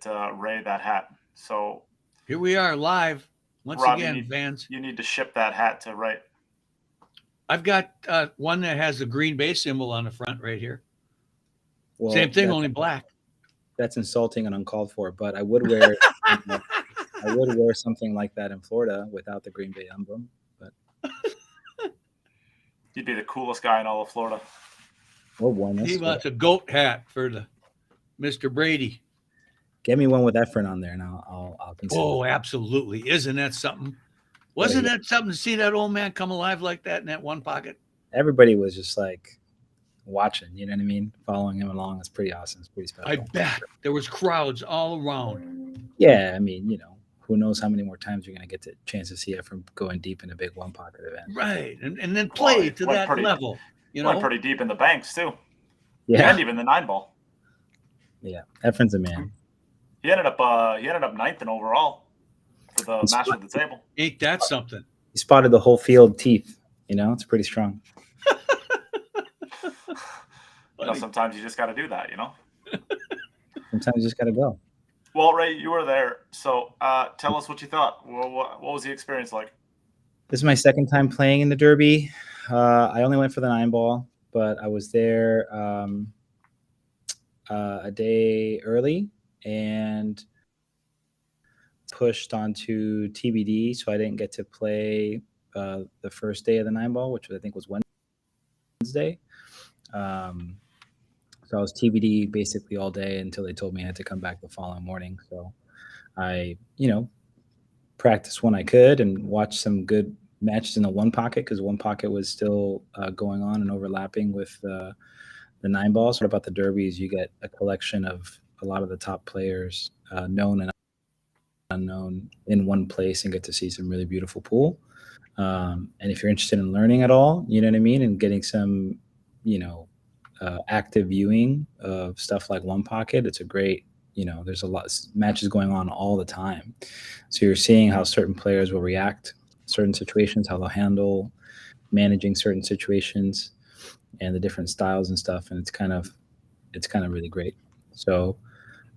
Ray that hat. So here we are live once Rob, again, fans. You need to ship that hat to Ray. I've got one that has the Green Bay symbol on the front right here. Well, Same thing, only black. That's insulting and uncalled for. But I would wear, I would wear something like that in Florida without the Green Bay emblem. But you'd be the coolest guy in all of Florida. He wants a goat hat for the Mr. Brady. Get me one with Efren on there, and I'll consider. Oh, absolutely! Isn't that something? Wasn't that something to see that old man come alive like that in that one pocket? Everybody was just like watching, you know what I mean? Following him along. It's pretty awesome. It's pretty special. I bet there was crowds all around. Yeah, I mean, who knows how many more times you're going to get the chance to see it from going deep in a big one pocket event. Right, and then play to that level. Went pretty deep in the banks too. Yeah, and even the 9-ball. Yeah, Efren's a man. He ended up ninth in overall for the match of the table. Ain't that something? He spotted the whole field teeth. It's pretty strong. Sometimes you just got to do that. Sometimes you just got to go. Well, Ray, you were there, so tell us what you thought. What was the experience like? This is my second time playing in the Derby. I only went for the 9-ball, but I was there a day early and pushed onto TBD, so I didn't get to play the first day of the 9-ball, which I think was Wednesday. So I was TBD basically all day until they told me I had to come back the following morning. So I, practiced when I could and watched some good matches in the one pocket because one pocket was still going on and overlapping with the 9-balls. What about the Derbies? You get a collection of a lot of the top players, known and unknown, in one place and get to see some really beautiful pool. And if you're interested in learning at all, you know what I mean, and getting some, active viewing of stuff like one pocket, it's a great, there's a lot of matches going on all the time. So you're seeing how certain players will react in certain situations, how they'll handle managing certain situations and the different styles and stuff. And it's kind of really great. So,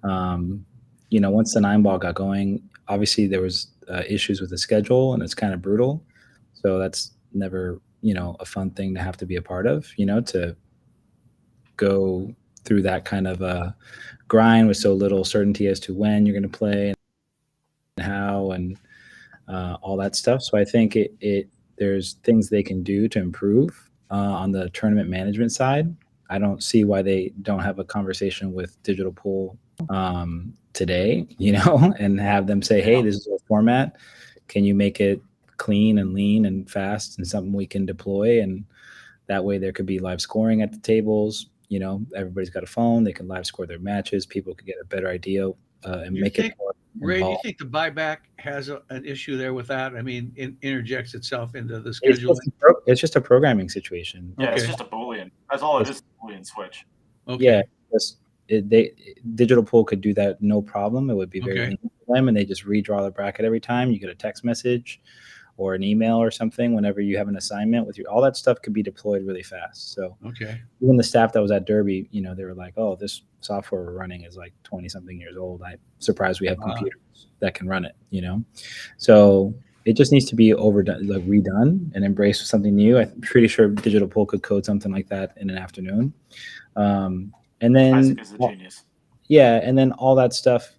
once the 9-ball got going, obviously there was issues with the schedule and it's kind of brutal. So that's never, a fun thing to have to be a part of, to go through that kind of a grind with so little certainty as to when you're going to play and how and all that stuff. So I think there's things they can do to improve on the tournament management side. I don't see why they don't have a conversation with Digital Pool today, and have them say, hey, this is a format. Can you make it clean and lean and fast and something we can deploy? And that way there could be live scoring at the tables. Everybody's got a phone. They can live score their matches. People could get a better idea and make it more Ray, do you think the buyback has an issue there with that? I mean, it interjects itself into the scheduling. It's just a programming situation. Yeah, it's just a Boolean. That's all it is, a Boolean switch. Okay. Yeah, Digital Pool could do that no problem. It would be very easy for them, and they just redraw the bracket every time. You get a text message or an email or something whenever you have an assignment with all that stuff could be deployed really fast. So even the staff that was at Derby, they were like, oh, this software we're running is like 20 something years old. I'm surprised we have computers that can run it, So it just needs to be redone and embraced with something new. I'm pretty sure Digital Pool could code something like that in an afternoon. And then Isaac is a genius. Yeah, and then all that stuff,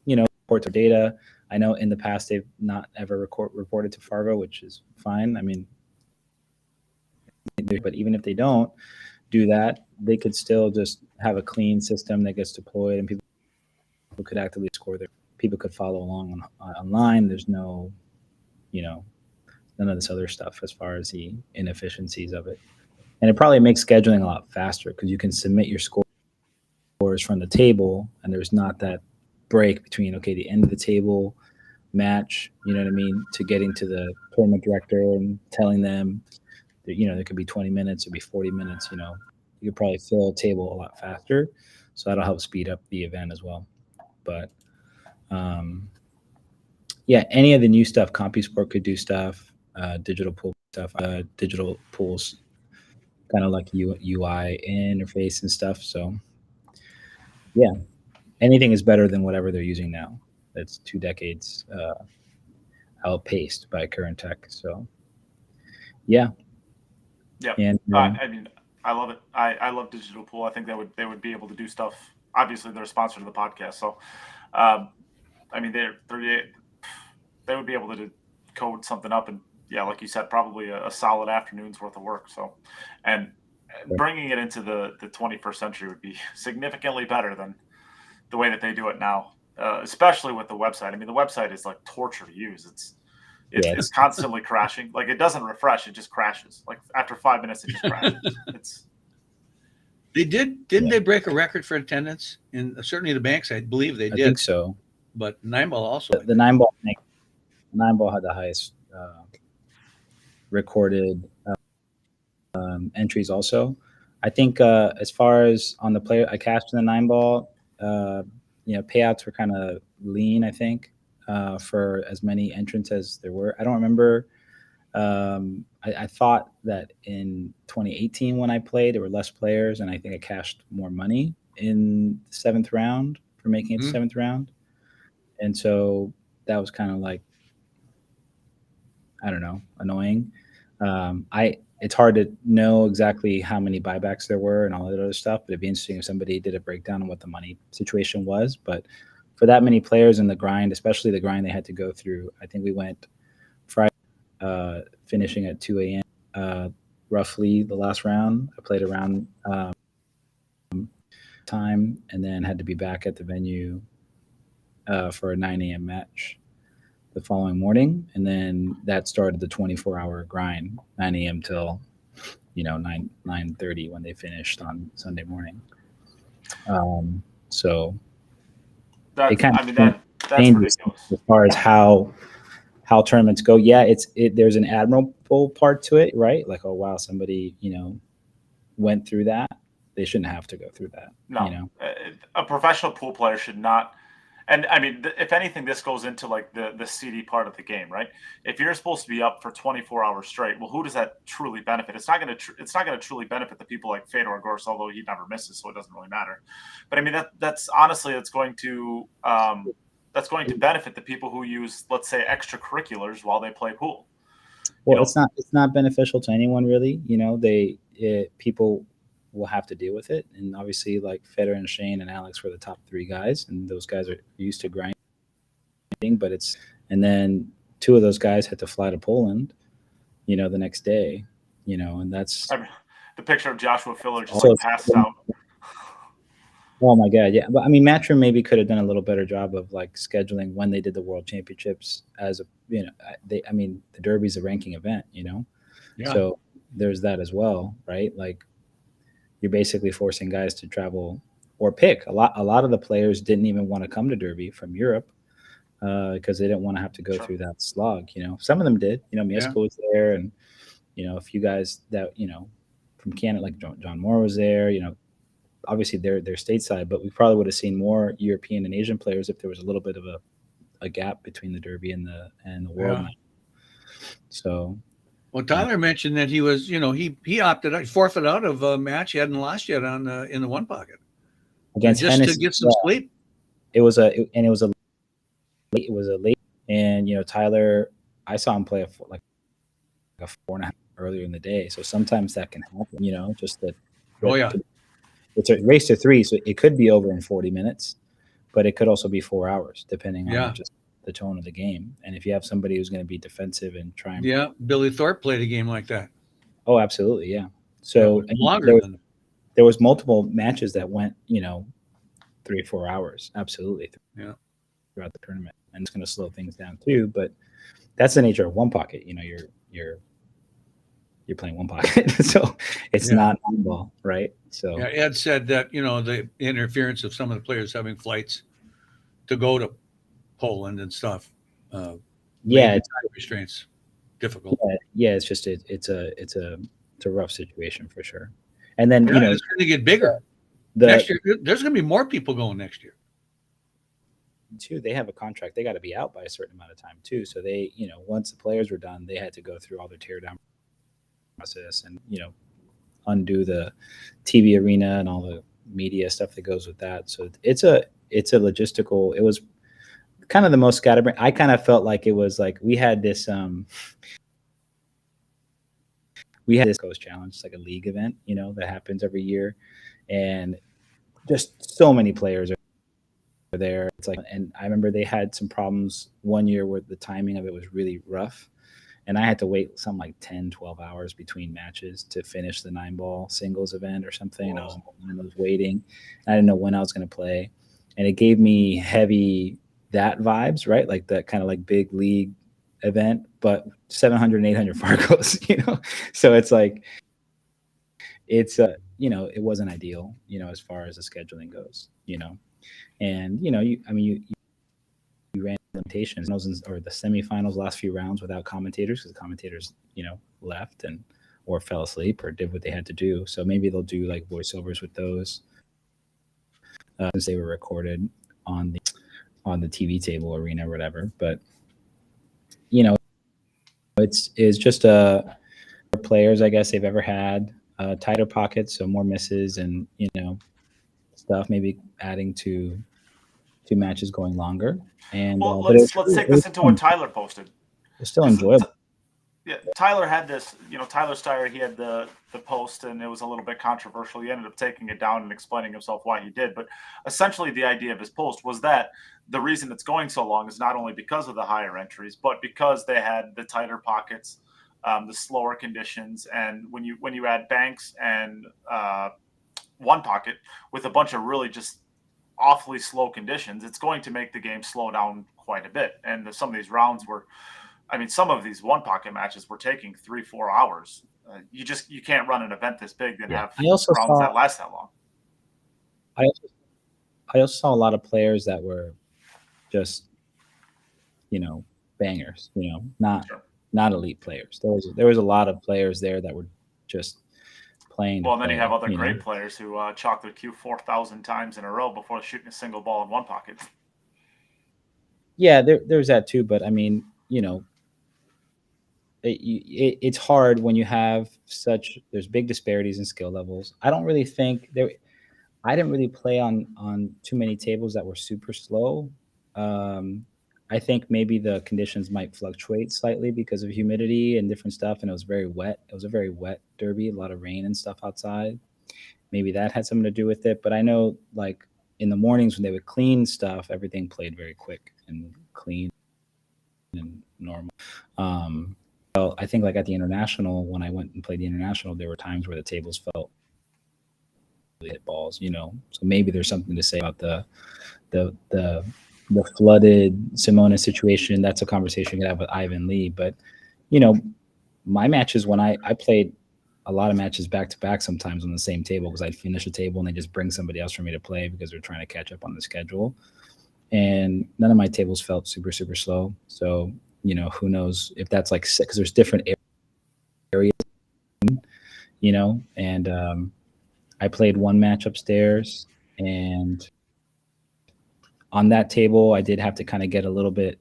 reports of data. I know in the past they've not ever reported to Fargo, which is fine. I mean, but even if they don't do that, they could still just have a clean system that gets deployed, and people could actively score their. People could follow along online. There's no, none of this other stuff as far as the inefficiencies of it, and it probably makes scheduling a lot faster because you can submit your scores from the table, and there's not that break between the end of the table match, to getting to the tournament director and telling them that, there could be 20 minutes, it'd be 40 minutes, you could probably fill a table a lot faster. So that'll help speed up the event as well. But any of the new stuff, CompuSport could do stuff, Digital Pool stuff, Digital Pool's kind of like UI interface and stuff. So anything is better than whatever they're using now. That's 2 decades outpaced by current tech. So, yeah. Yep. And I mean, I love it. I love digital pool. I think they would be able to do stuff. Obviously, they're a sponsor of the podcast, so I mean, they would be able to code something up, and yeah, like you said, probably a solid afternoon's worth of work. So, and bringing it into the 21st century would be significantly better than the way that they do it now, especially with the website. I mean, the website is like torture to use. It's constantly crashing. Like, it doesn't refresh; it just crashes. Like, after 5 minutes, it just crashes. It's Didn't they break a record for attendance? In certainly the banks, I believe they did. I think so. But 9-ball also. The 9-ball had the highest recorded entries also. I think as far as on the player, I cashed in the 9-ball. Payouts were kind of lean, I think, for as many entrants as there were. I don't remember. I thought that in 2018 when I played, there were less players, and I think I cashed more money in the 7th round for making it to 7th round. And so that was kind of like, I don't know, annoying. It's hard to know exactly how many buybacks there were and all that other stuff, but it'd be interesting if somebody did a breakdown on what the money situation was. But for that many players in the grind, especially the grind they had to go through, I think we went Friday, finishing at 2 a.m. Roughly the last round. I played around time and then had to be back at the venue for a 9 a.m. match the following morning, and then that started the 24-hour grind, 9 a.m. till 9:30 when they finished on Sunday morning. So that's, it kind I of mean, that's changes ridiculous. as far as how tournaments go. Yeah, there's an admirable part to it, right? Like, oh wow, somebody went through that. They shouldn't have to go through that. No, a professional pool player should not. And I mean, if anything, this goes into like the CD part of the game, right? If you're supposed to be up for 24 hours straight, well, who does that truly benefit? It's not going to truly benefit the people like Fedor Gorst, although he never misses, so it doesn't really matter. But I mean, that's honestly, it's going to benefit the people who use, let's say, extracurriculars while they play pool. Well, it's not beneficial to anyone really. People will have to deal with it, and obviously, like Fedor and Shane and Alex were the top 3 guys, and those guys are used to grinding. But and then 2 of those guys had to fly to Poland, the next day, and that's the picture of Joshua Filler just like passed out. Oh my God, yeah. But I mean, Matchroom maybe could have done a little better job of like scheduling when they did the World Championships as the Derby's a ranking event, Yeah. So there's that as well, right? Like, you're basically forcing guys to travel or pick. A lot of the players didn't even want to come to Derby from Europe because they didn't want to have to go through that slog. Some of them did. Mieszko was there, and a few guys that from Canada, like John Moore was there. Obviously they're stateside, but we probably would have seen more European and Asian players if there was a little bit of a gap between the Derby and the World. Yeah. So. Well, Tyler mentioned that he was, he opted out, forfeit out of a match he hadn't lost yet in the one pocket against just Hennessy, to get some sleep. It was a late, and Tyler, I saw him play a 4.5 earlier in the day, so sometimes that can happen. Just that. Oh yeah, it's a race to 3, so it could be over in 40 minutes, but it could also be 4 hours depending on just the tone of the game. And if you have somebody who's going to be defensive and try and Billy Thorpe played a game like that. Oh, absolutely, yeah. So longer there was multiple matches that went 3 or 4 hours, absolutely, throughout the tournament, and it's going to slow things down too. But that's the nature of one pocket. You're playing one pocket, so it's not on ball, right? So Ed said that the interference of some of the players having flights to go to Poland and stuff. It's restraints difficult. Yeah, it's just it's a rough situation for sure. And then it's going to get bigger next year. There's going to be more people going next year too. They have a contract; they got to be out by a certain amount of time too. So they, once the players were done, they had to go through all their teardown process and undo the TV arena and all the media stuff that goes with that. So it's it's a logistical. It was kind of the most scatterbrained. I kind of felt like it was like we had this Coast Challenge. It's like a league event, that happens every year, and just so many players are there. It's like, and I remember they had some problems one year where the timing of it was really rough, and I had to wait something like 10, 12 hours between matches to finish the 9-ball singles event or something. And I was waiting. I didn't know when I was going to play, and it gave me heavy that vibes, right? Like that kind of like big league event, but 700 and 800 Fargos, So it's like, it's it wasn't ideal, as far as the scheduling goes, and you ran limitations or the semifinals, last few rounds without commentators because the commentators, left or fell asleep or did what they had to do. So maybe they'll do like voiceovers with those since they were recorded on the TV table arena or whatever. But it's just players, I guess, they've ever had tighter pockets, so more misses and stuff, maybe adding to matches going longer. And Well, but let's take this into what Tyler posted. It's still enjoyable. Yeah, Tyler had this. Tyler Steyer, he had the post, and it was a little bit controversial. He ended up taking it down and explaining himself why he did. But essentially, the idea of his post was that the reason it's going so long is not only because of the higher entries, but because they had the tighter pockets, the slower conditions, and when you add banks and one pocket with a bunch of really just awfully slow conditions, it's going to make the game slow down quite a bit. And some of these rounds were, some of these one pocket matches were taking 3-4 hours. You can't run an event this big and have rounds that last that long. I also saw a lot of players that were just, bangers, not elite players. There was a lot of players there that were just playing. Well, and then you have other great players who chalk their cue 4,000 times in a row before shooting a single ball in one pocket. Yeah, there's that too. But it's hard when you have there's big disparities in skill levels. I don't really think I didn't really play on too many tables that were super slow. I think maybe the conditions might fluctuate slightly because of humidity and different stuff, and it was very wet. It was a very wet derby, a lot of rain and stuff outside. Maybe that had something to do with it. But I know, like, in the mornings when they would clean stuff, everything played very quick and clean and normal. Well, I think like at the International, when I went and played the International, there were times where the tables felt hit balls, So maybe there's something to say about the flooded Simona situation. That's a conversation you could have with Ivan Lee. But my matches, when I played a lot of matches back to back, sometimes on the same table, because I'd finish a table and they just bring somebody else for me to play because they're trying to catch up on the schedule. And none of my tables felt super, super slow. So who knows if that's like, because there's different areas, and I played one match upstairs, and on that table, I did have to kind of get a little bit,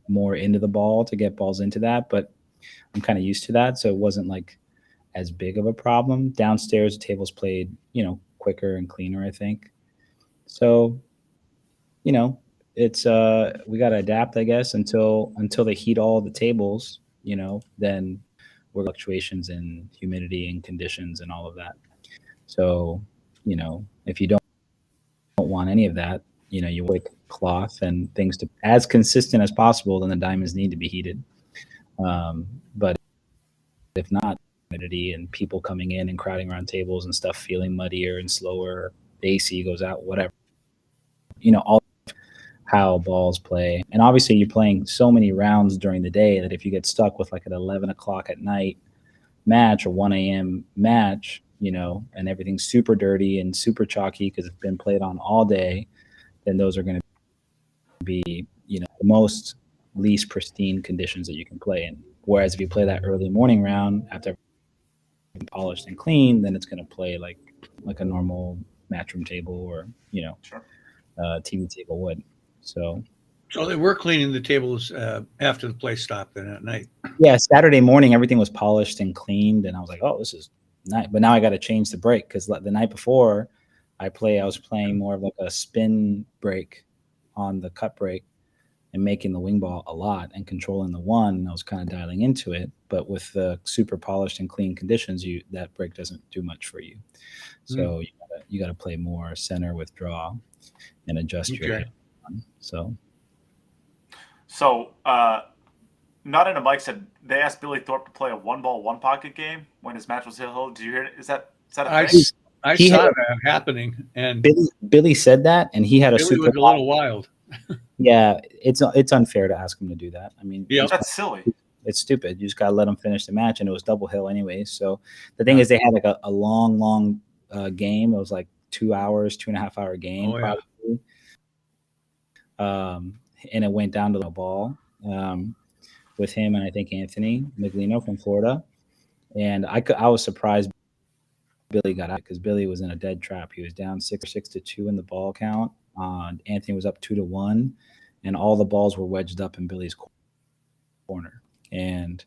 more into the ball to get balls into that, but I'm kind of used to that. So it wasn't like as big of a problem. Downstairs, the tables played, quicker and cleaner, I think. So, it's we got to adapt, I guess, until they heat all the tables, then we're fluctuations in humidity and conditions and all of that. So, if you don't want any of that, you wick cloth and things to as consistent as possible, then the diamonds need to be heated. But if not, humidity and people coming in and crowding around tables and stuff feeling muddier and slower, the AC goes out, whatever. All how balls play. And obviously you're playing so many rounds during the day that if you get stuck with like an 11 o'clock at night match or 1 a.m. match, and everything's super dirty and super chalky because it's been played on all day, then those are going to be, the most least pristine conditions that you can play in. Whereas if you play that early morning round after polished and clean, then it's going to play like a normal matchroom table or, TV table would. So they were cleaning the tables after the play stopped then at night. Yeah, Saturday morning, everything was polished and cleaned, and I was like, oh, this is nice. But now I got to change the break because the night before, I was playing more of like a spin break on the cut break and making the wing ball a lot and controlling the one. And I was kind of dialing into it, but with the super polished and clean conditions, that break doesn't do much for you. So you got to play more center with draw and adjust your Okay. So Not in a Mike said they asked Billy Thorpe to play a one ball, one pocket game when his match was Hill. Did you hear it? Is that a thing? I He saw had- that happening, and Billy said that, and he had a Billy super. was a little wild. Yeah, it's unfair to ask him to do that. I mean, Yeah. That's silly. it's stupid. You just gotta let him finish the match, and it was double hill anyway. So the thing is, they had like a long game. It was like 2 hours, 2.5 hour game, probably. And it went down to the ball with him and I think Anthony Miglino from Florida. And I was surprised Billy got out because Billy was in a dead trap. He was down 6-2 in the ball count. Anthony was up 2-1, and all the balls were wedged up in Billy's corner. And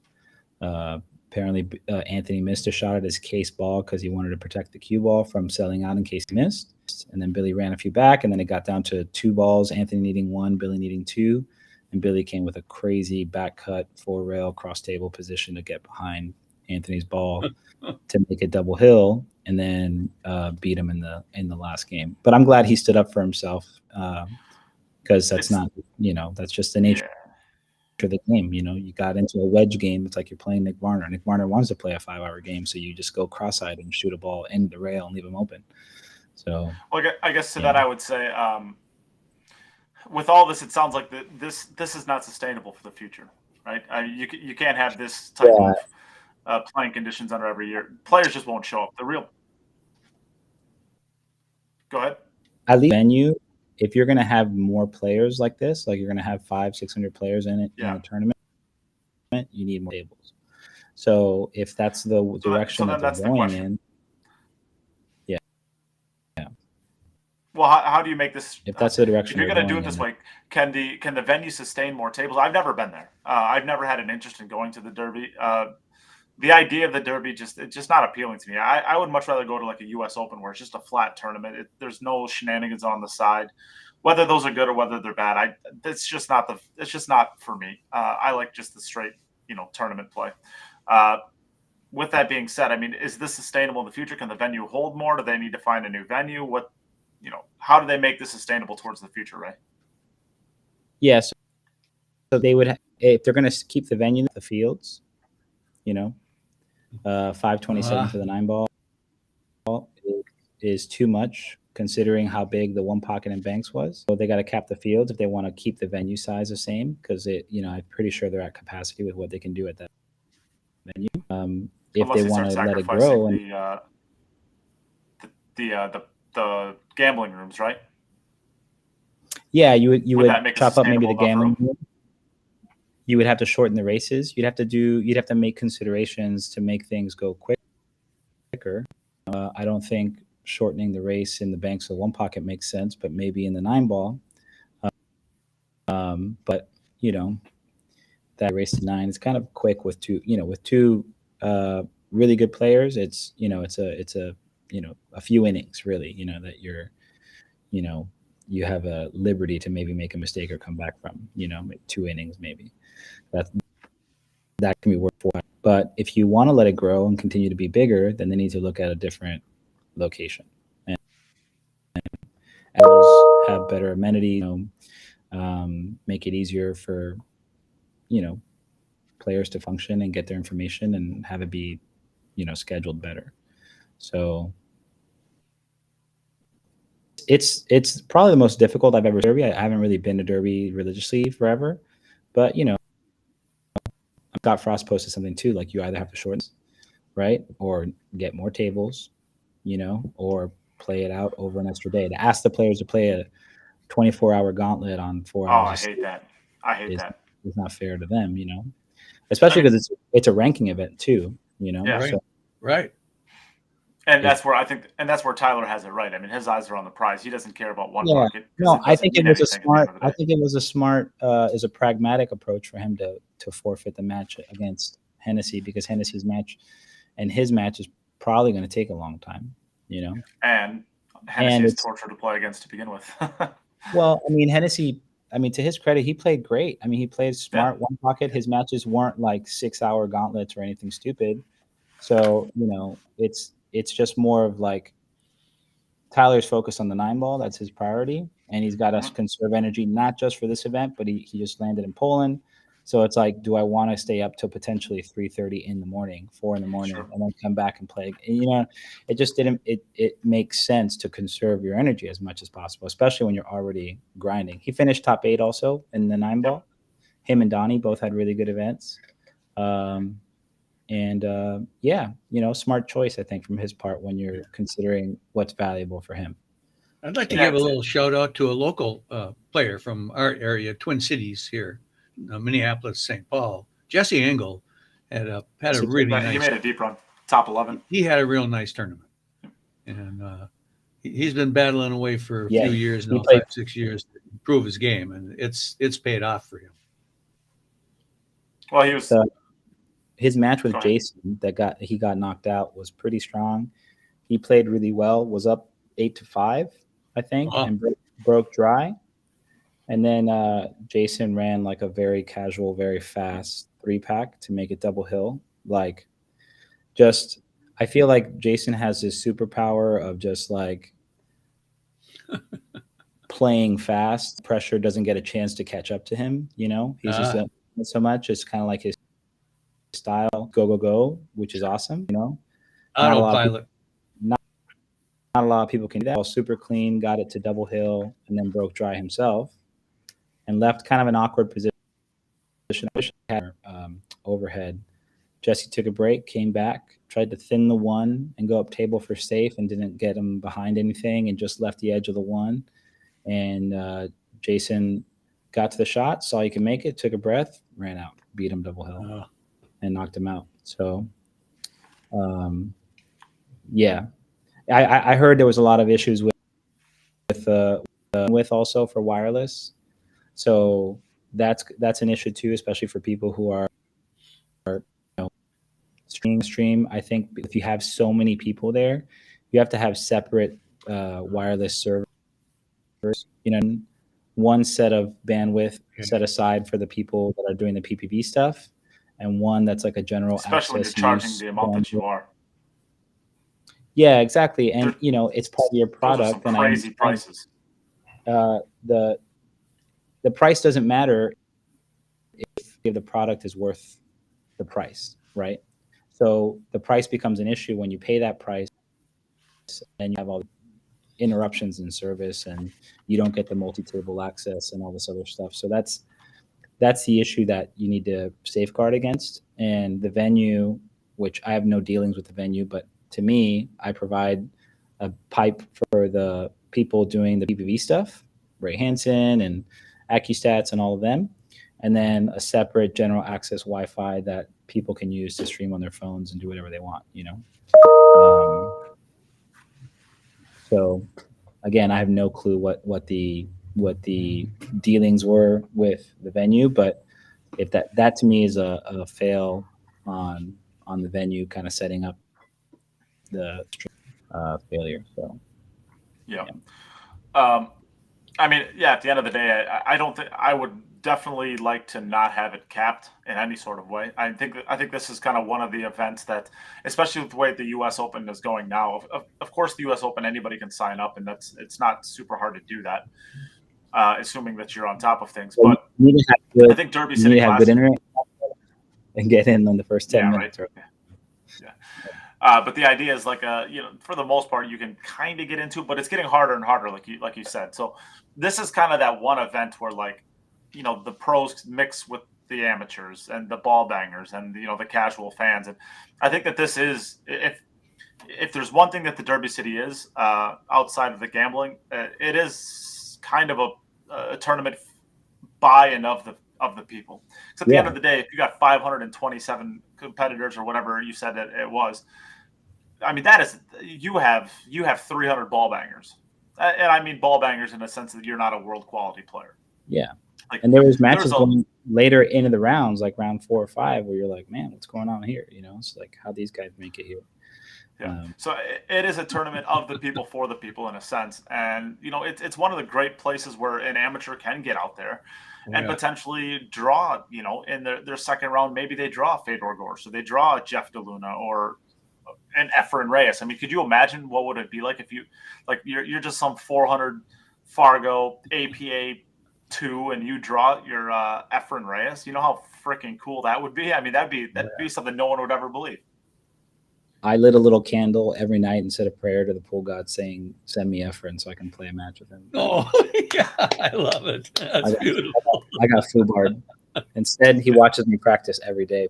apparently Anthony missed a shot at his case ball because he wanted to protect the cue ball from selling out in case he missed. And then Billy ran a few back, and then it got down to 2 balls, Anthony needing 1, Billy needing 2. And Billy came with a crazy back cut, 4-rail, cross table position to get behind Anthony's ball to make it double hill, and then beat him in the last game. But I'm glad he stood up for himself because that's not, that's just the nature of the game. You got into a wedge game. It's like you're playing Nick Varner. Nick Varner wants to play a 5-hour game, so you just go cross-eyed and shoot a ball in the rail and leave him open. So, well, I guess to that I would say, with all this, it sounds like this is not sustainable for the future, right? You can't have this type of playing conditions under every year. Players just won't show up. Go ahead. At least venue, if you're going to have more players like this, like you're going to have 500-600 players in it in a tournament, you need more tables. So if that's the direction that they're going in, well, how do you make this? If that's the direction, if you're going to do it this way, can the venue sustain more tables? I've never been there. I've never had an interest in going to the Derby. The idea of the Derby it's just not appealing to me. I would much rather go to like a U.S. Open where it's just a flat tournament. There's no shenanigans on the side, whether those are good or whether they're bad. It's just not for me. I like just the straight tournament play. With that being said, I mean, is this sustainable in the future? Can the venue hold more? Do they need to find a new venue? How do they make this sustainable towards the future, Ray? Yes. So they would, if they're going to keep the venue, the fields, 527 for the 9 ball is too much considering how big the one pocket and banks was. So they got to cap the fields if they want to keep the venue size the same, because I'm pretty sure they're at capacity with what they can do at that venue. If they want to let it grow and the gambling rooms, right? Yeah, you would chop up maybe the gambling room. You would have to shorten the races. You'd have to make considerations to make things go quicker. I don't think shortening the race in the banks of one pocket makes sense, but maybe in the 9 ball. But that race to 9 is kind of quick with two really good players. It's a few innings really. That you're you have a liberty to maybe make a mistake or come back from. 2 innings maybe. That can be worked for. But if you want to let it grow and continue to be bigger, then they need to look at a different location and have better amenities. Make it easier for players to function and get their information and have it be scheduled better. So it's probably the most difficult I've ever Derby. I haven't really been to Derby religiously forever, but Scott Frost posted something too, like you either have to shorten, right, or get more tables, or play it out over an extra day. To ask the players to play a 24-hour gauntlet on 4 hours. I hate that. I hate that. It's not fair to them, especially because it's a ranking event too, Yeah, so, right. And that's where Tyler has it right. I mean, his eyes are on the prize. He doesn't care about one pocket. No, I think it was a smart, is a pragmatic approach for him to forfeit the match against Hennessy, because Hennessy's match and his match is probably going to take a long time, And Hennessy And is it's torture to play against to begin with. well, I mean, Hennessy. I mean, to his credit, he played great. I mean, he played Yeah, smart, one pocket. His matches weren't like 6-hour gauntlets or anything stupid. So it's just more of like Tyler's focused on the 9 ball. That's his priority. And he's got to Mhm. conserve energy, not just for this event, but he just landed in Poland. So it's like, do I want to stay up till potentially 3:30 in the morning, 4 in the morning, Sure. and then come back and play? And, it just didn't, it makes sense to conserve your energy as much as possible, especially when you're already grinding. He finished top 8 also in the 9 Yep. ball. Him and Donnie both had really good events. Um, and yeah, smart choice, I think, from his part when you're considering what's valuable for him. I'd like to Yeah, give a little shout out to a local player from our area, Twin Cities here, Minneapolis, St. Paul. Jesse Engel had a really he nice. made a deep run, top 11. He had a real nice tournament, and he's been battling away for a Yeah, few years he now, played 5, 6 years, to improve his game, and it's paid off for him. Well, he was. the, his match with Go ahead. Jason he got knocked out was pretty strong. He played really well, was up 8-5, I think, Wow. and broke dry. And then Jason ran like a very casual, very fast 3-pack to make it double hill. Like, just, I feel like Jason has this superpower of just like playing fast. Pressure doesn't get a chance to catch up to him. He's just so much. It's kind of like his style, go, go, go, which is awesome. Not a lot of people, Autopilot. not a lot of people can do that. All super clean, got it to double hill, and then broke dry himself, and left kind of an awkward position. Overhead. Jesse took a break, came back, tried to thin the 1 and go up table for safe, and didn't get him behind anything, and just left the edge of the 1. And Jason got to the shot, saw he could make it, took a breath, ran out, beat him double hill, and knocked him out. So, yeah, I heard there was a lot of issues with also for wireless. So that's an issue too, especially for people who are stream. I think if you have so many people there, you have to have separate wireless servers. One set of bandwidth set aside for the people that are doing the PPV stuff, and one that's like a general Especially when you're access charging use the amount that you bandwidth. are. Yeah, exactly. And There- it's part of your Those are some product. And crazy prices. the price doesn't matter if the product is worth the price, right? So the price becomes an issue when you pay that price and you have all the interruptions in service, and you don't get the multi-table access and all this other stuff. So that's the issue that you need to safeguard against. And the venue, which I have no dealings with the venue, but to me, I provide a pipe for the people doing the PPV stuff, Ray Hansen and AccuStats and all of them, and then a separate general access Wi-Fi that people can use to stream on their phones and do whatever they want. So again, I have no clue what the dealings were with the venue, but if that to me is a fail on the venue, kind of setting up the failure. So Yeah. I mean, yeah. At the end of the day, I don't think I would definitely like to not have it capped in any sort of way. I think this is kind of one of the events that, especially with the way the U.S. Open is going now. Of course, the U.S. Open, anybody can sign up, and it's not super hard to do that, assuming that you're on top of things. well, But you need to have good, I think Derby you City need to have good Classic. internet and get in the first 10 Yeah, minutes. right. Yeah. But the idea is like for the most part, you can kind of get into, but it's getting harder and harder, like you said. So this is kind of that one event where the pros mix with the amateurs and the ball bangers and the casual fans. And I think that this is, if there's one thing that the Derby City is outside of the gambling, it is kind of a tournament by and of the people. Because at the end of the day, if you got 527 competitors or whatever you said that it was, I mean, that is, you have 300 ball bangers, and I mean ball bangers in the sense that you're not a world quality player. Yeah. Like, And there was matches going later into the rounds, like round 4 or 5, where you're like, man, what's going on here? It's like, how these guys make it here. Yeah. So it is a tournament of the people for the people in a sense. And, it's one of the great places where an amateur can get out there and potentially draw, in their second round. Maybe they draw Fedor Gorst, or they draw Jeff DeLuna, or an Efren Reyes. I mean, could you imagine what would it be like if you're just some 400 Fargo APA 2 and you draw your Efren Reyes? You know how freaking cool that would be? I mean, that'd be something no one would ever believe. I lit a little candle every night and said a prayer to the pool god saying, "Send me Efren so I can play a match with him." Oh, yeah, I love it. That's beautiful. I got foobarred. Instead, he watches me practice every day.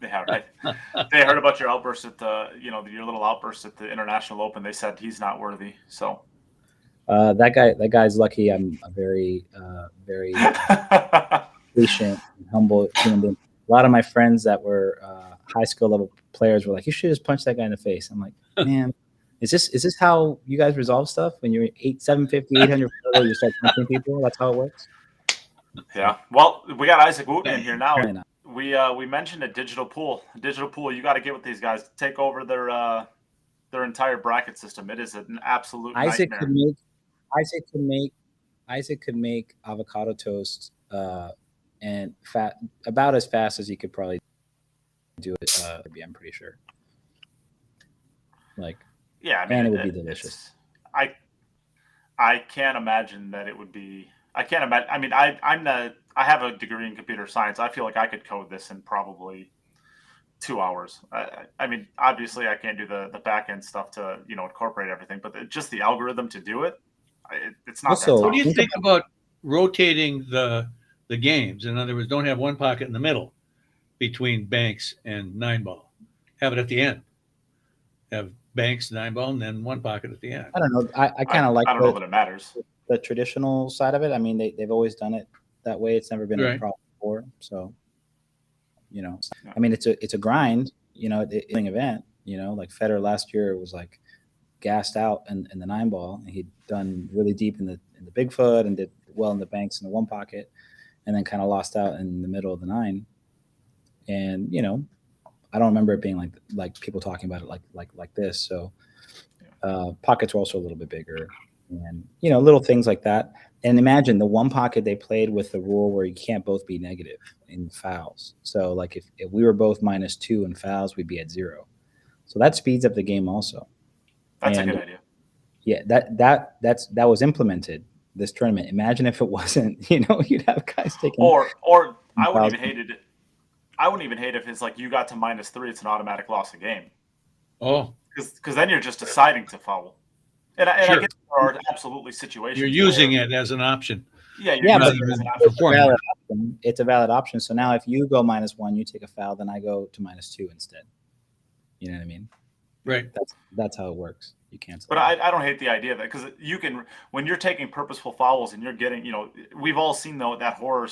Yeah, right. They heard about your outburst at your little outburst at the International Open. They said he's not worthy. So that guy's lucky. I'm a very patient, and humble human being. A lot of my friends that were high school level players were like, "You should just punch that guy in the face." I'm like, man, is this how you guys resolve stuff when you're 750, 800 you start punching people? That's how it works. Yeah. Well, we got Isaac Wooten in here now. Apparently not. We mentioned a digital pool. You got to get with these guys. Take over their entire bracket system. It is an absolute nightmare. Isaac could make avocado toast and about as fast as you could probably do it. I'm pretty sure. Yeah, I mean, and it would be delicious. I can't imagine that it would be. I can't imagine. I mean, I have a degree in computer science. I feel like I could code this in probably 2 hours. I mean, obviously, I can't do the back end stuff to incorporate everything, but just the algorithm to do it, it's not. Also, what do you think about rotating the games? In other words, don't have one pocket in the middle between Banks and 9-ball. Have it at the end. Have Banks, 9-ball, and then one pocket at the end. I don't know. I kind of like. I don't know that it matters. The traditional side of it. I mean, they've always done it that way. It's never been a problem before. So, I mean, it's a grind. It's an event. Like Federer last year was like gassed out in the 9-ball, and he'd done really deep in the Bigfoot and did well in the Banks in the one pocket, and then kind of lost out in the middle of the 9. And I don't remember it being like people talking about it like this. So pockets were also a little bit bigger, and little things like that. And imagine the one pocket they played with the rule where you can't both be negative in fouls. So like if we were both -2 in fouls, we'd be at 0. So that speeds up the game also. That's a good idea. Yeah, that was implemented this tournament. Imagine if it wasn't. You'd have guys taking. Or I wouldn't even hate it. I wouldn't even hate if it's like you got to -3, it's an automatic loss of game. Oh, because then you're just deciding to foul. And I guess there are absolutely situations. You're using it as an option. Yeah, but it's a valid option. So now if you go -1, you take a foul, then I go to -2 instead. You know what I mean? Right. That's how it works. You cancel. But I don't hate the idea of that, because you can, when you're taking purposeful fouls and you're getting, we've all seen that horror,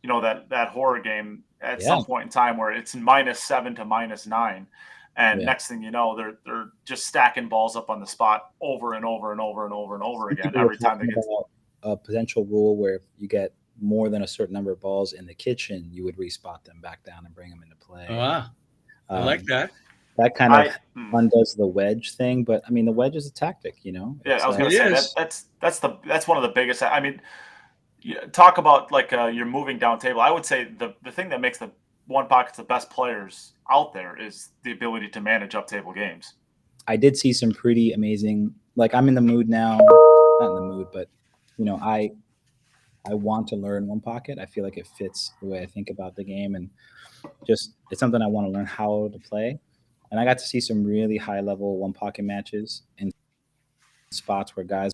that horror game at some point in time where it's -7 to -9. And next thing you know, they're just stacking balls up on the spot over and over and over and over and over again every time they get a potential rule where if you get more than a certain number of balls in the kitchen, you would respot them back down and bring them into play. I like that. That kind of undoes the wedge thing, but I mean the wedge is a tactic, Yeah, I was going to say that's one of the biggest. I mean, talk about you're moving down table. I would say the thing that makes the one pockets the best players out there is the ability to manage up table games. I did see some pretty amazing. I'm in the mood now, not in the mood, but I want to learn one pocket. I feel like it fits the way I think about the game, and just it's something I want to learn how to play. And I got to see some really high level one pocket matches in spots where guys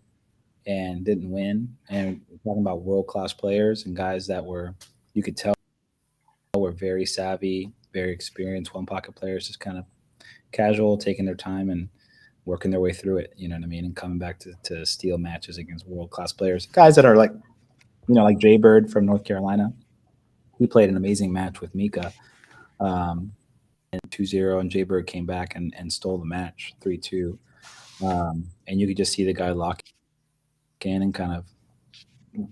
and didn't win. And we're talking about world class players and guys that you could tell were very savvy, very experienced one pocket players, just kind of casual, taking their time and working their way through it. You know what I mean? And coming back to steal matches against world class players, guys that are like Jay Bird from North Carolina. He played an amazing match with Mika. And 2-0, and Jay Bird came back and stole the match 3-2. And you could just see the guy lock in and kind of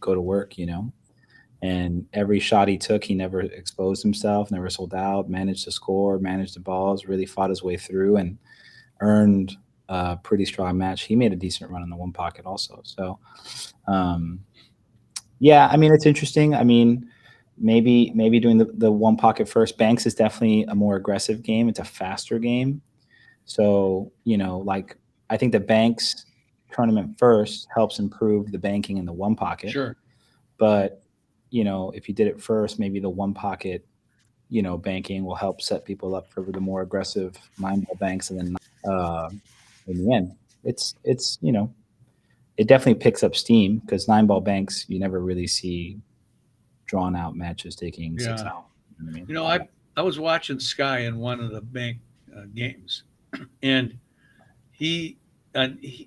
go to work, And every shot he took, he never exposed himself, never sold out, managed to score, managed the balls, really fought his way through, and earned a pretty strong match. He made a decent run in the one pocket also. So, um, yeah, I mean, it's interesting. I mean, maybe doing the one pocket first. Banks is definitely a more aggressive game. It's a faster game. So, like I think the Banks tournament first helps improve the banking in the one pocket. Sure. But, if you did it first, maybe the one pocket, banking will help set people up for the more aggressive nine ball banks. And then in the end, it's, it definitely picks up steam because nine ball banks, you never really see drawn out matches taking 6 Yeah. hours. You know what I mean? You know, I was watching Sky in one of the bank games, and he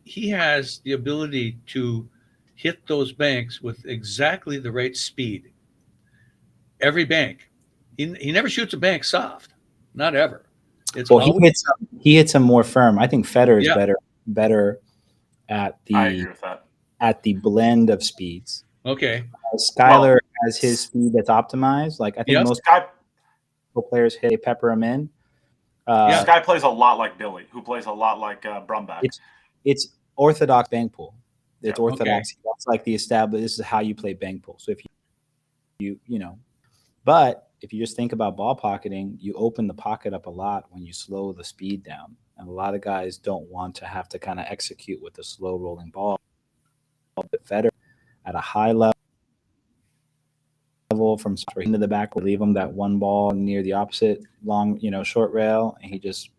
he has the ability to hit those banks with exactly the right speed. Every bank, he never shoots a bank soft, not ever. It's Well, always he hits them more firm. I think Fedor is yeah. better at I the agree with that. blend of speeds. Okay. Skyler Well, has his speed that's optimized. Like I think Yes. most Sky players hit, they pepper him in. Yeah. Sky plays a lot like Billy, who plays a lot like Brumback. It's orthodox bank pool. It's Yeah. orthodox. That's like the established. This is how you play bank pool. So if but if you just think about ball pocketing, you open the pocket up a lot when you slow the speed down, and a lot of guys don't want to have to kind of execute with the slow rolling ball. But Federer at a high level from straight into the back, will leave him that one ball near the opposite long, short rail, and he just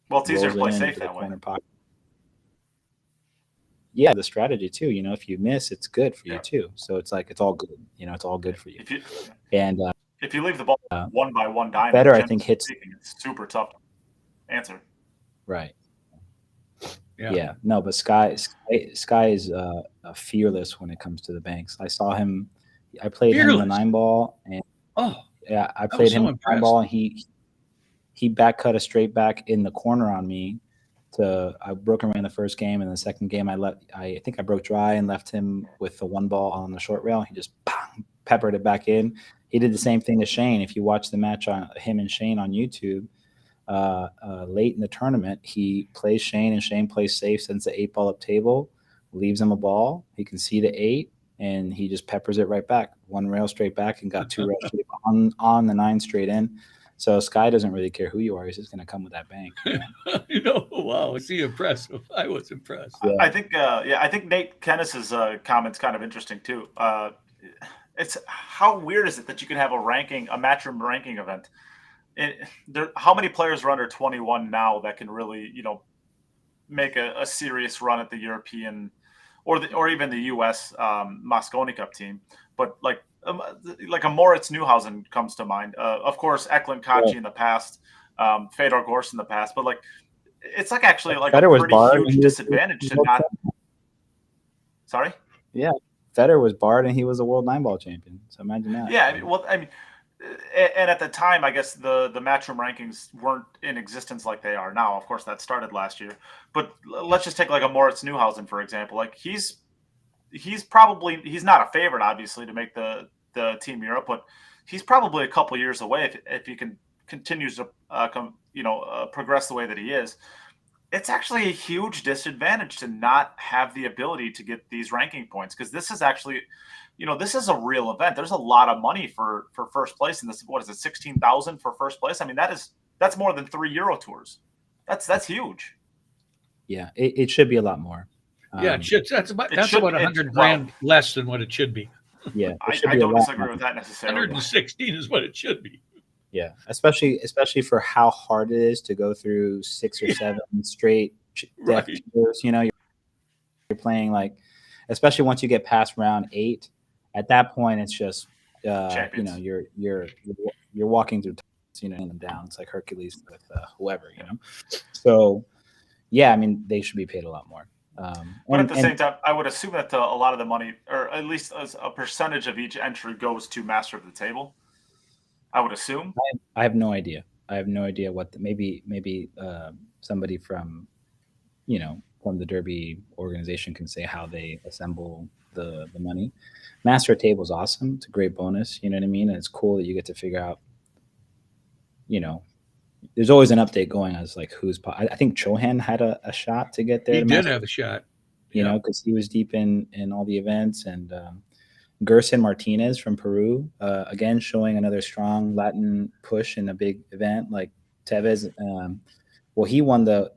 Well, it's easier rolls to it play in safe into the that way. corner pocket. Yeah, the strategy too. If you miss, it's good for you Yeah. too. So it's like it's all good. It's all good for you. If And you leave the ball one by one diamond, Federer, I generally think, hits speaking, it's super tough to answer. right. Yeah. Yeah, no, but Sky is fearless when it comes to the banks. I saw him. I played him in the Fearless. nine ball, and Oh, yeah, I I was played him so in the nine impressed. ball, and he back cut a straight back in the corner on me. I broke him in the first game, and the second game I think I broke dry and left him with the one ball on the short rail. He just peppered it back in. He did the same thing to Shane. If you watch the match on him and Shane on YouTube, late in the tournament, he plays Shane, and Shane plays safe, sends the 8 ball up table, leaves him a ball. He can see the 8, and he just peppers it right back, one rail straight back, and got 2 rails straight on the 9 straight in. So Sky doesn't really care who you are; he's just going to come with that bank. Wow, is he impressive? I was impressed. Yeah. I think Nate Kennis's comment's kind of interesting too. It's how weird is it that you can have a matchroom ranking event? How many players are under 21 now that can really, make a serious run at the European or even the U.S. Mosconi Cup team? But like a Moritz Neuhausen comes to mind. Of course, Eklund Kachi in the past, Fedor Gorst in the past. But like, it's like actually like Federer a was pretty barred, huge and he was disadvantage to world not. champion. Sorry. Yeah, Federer was barred, and he was a world 9 ball champion. So imagine that. Yeah, and at the time, I guess the matchroom rankings weren't in existence like they are now. Of course, that started last year. But let's just take like a Moritz Neuhausen, for example. Like he's not a favorite, obviously, to make the Team Europe, but he's probably a couple years away if he continues to progress the way that he is. It's actually a huge disadvantage to not have the ability to get these ranking points, because this is actually, this is a real event. There's a lot of money for first place in this. What is it, 16,000 for first place? I mean, that's more than 3 Euro tours. That's huge. Yeah, it should be a lot more. Yeah, it should. That's about should- 100 grand less than what it should be. Yeah, it I should be a don't lot disagree more. with that necessarily. 116 is what it should be. Yeah, especially for how hard it is to go through 6 or 7 straight death Right. tours. You're playing like, especially once you get past round 8. At that point, it's just Champions. you're walking through, them down. It's like Hercules with whoever. So yeah, I mean they should be paid a lot more. But at the same time, I would assume that a lot of the money, or at least a percentage of each entry, goes to Master of the Table. I would assume. I have no idea. I have no idea what maybe somebody from from the Derby organization can say how they assemble the money. Master of Table is awesome. It's a great bonus. You know what I mean? And it's cool that you get to figure out, you know, there's always an update going as like I think Chohan had a shot to get there. He to did Master, have a shot. you know, because he was deep in all the events. And Gerson Martinez from Peru, again, showing another strong Latin push in a big event like Tevez. Well, he won the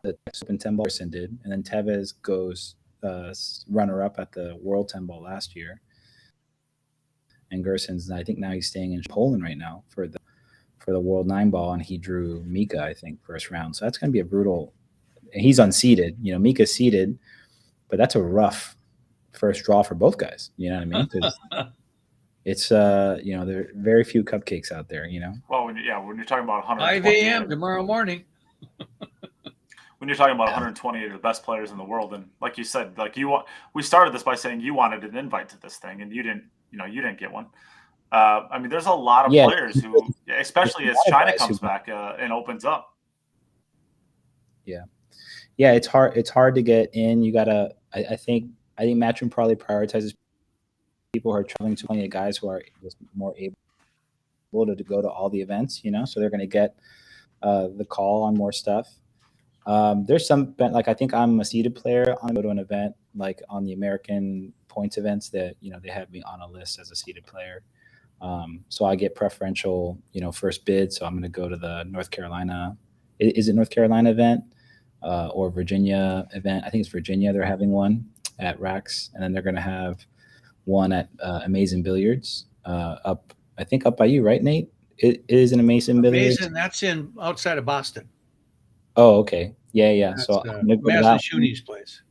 Open 10 ball Gerson did, and then Tevez goes runner up at the World 10 ball last year. And Gerson's, I think now he's staying in Poland right now for the World 9 ball, and he drew Mika, I think, first round. So that's going to be a brutal. And he's unseeded. You know, Mika's seeded, but that's a rough first draw for both guys. You know what I mean? 'Cause it's you know, there are very few cupcakes out there. You know. Well, when you're talking about 5 120 a.m. tomorrow morning. when you're talking about 128 of the best players in the world, and like you said, like we started this by saying you wanted an invite to this thing, and you didn't get one. I mean, there's a lot of players who, especially as China comes back and opens up. Yeah, it's hard. It's hard to get in. You gotta. I think Matchroom probably prioritizes people who are traveling to 28 guys who are just more able to go to all the events. You know, so they're going to get the call on more stuff. There's some like I think I'm a seeded player. I go to an event like on the American points events that they have me on a list as a seeded player. So I get preferential first bid. So I'm going to go to the North Carolina. Is it North Carolina event or Virginia event? I think it's Virginia. They're having one at Rax, and then they're going to have one at Amazing Billiards up by you, right, Nate? It is an Amazing Billiards. Amazing. That's in outside of Boston. Oh, okay. Yeah. That's, So Mason Shuney's place.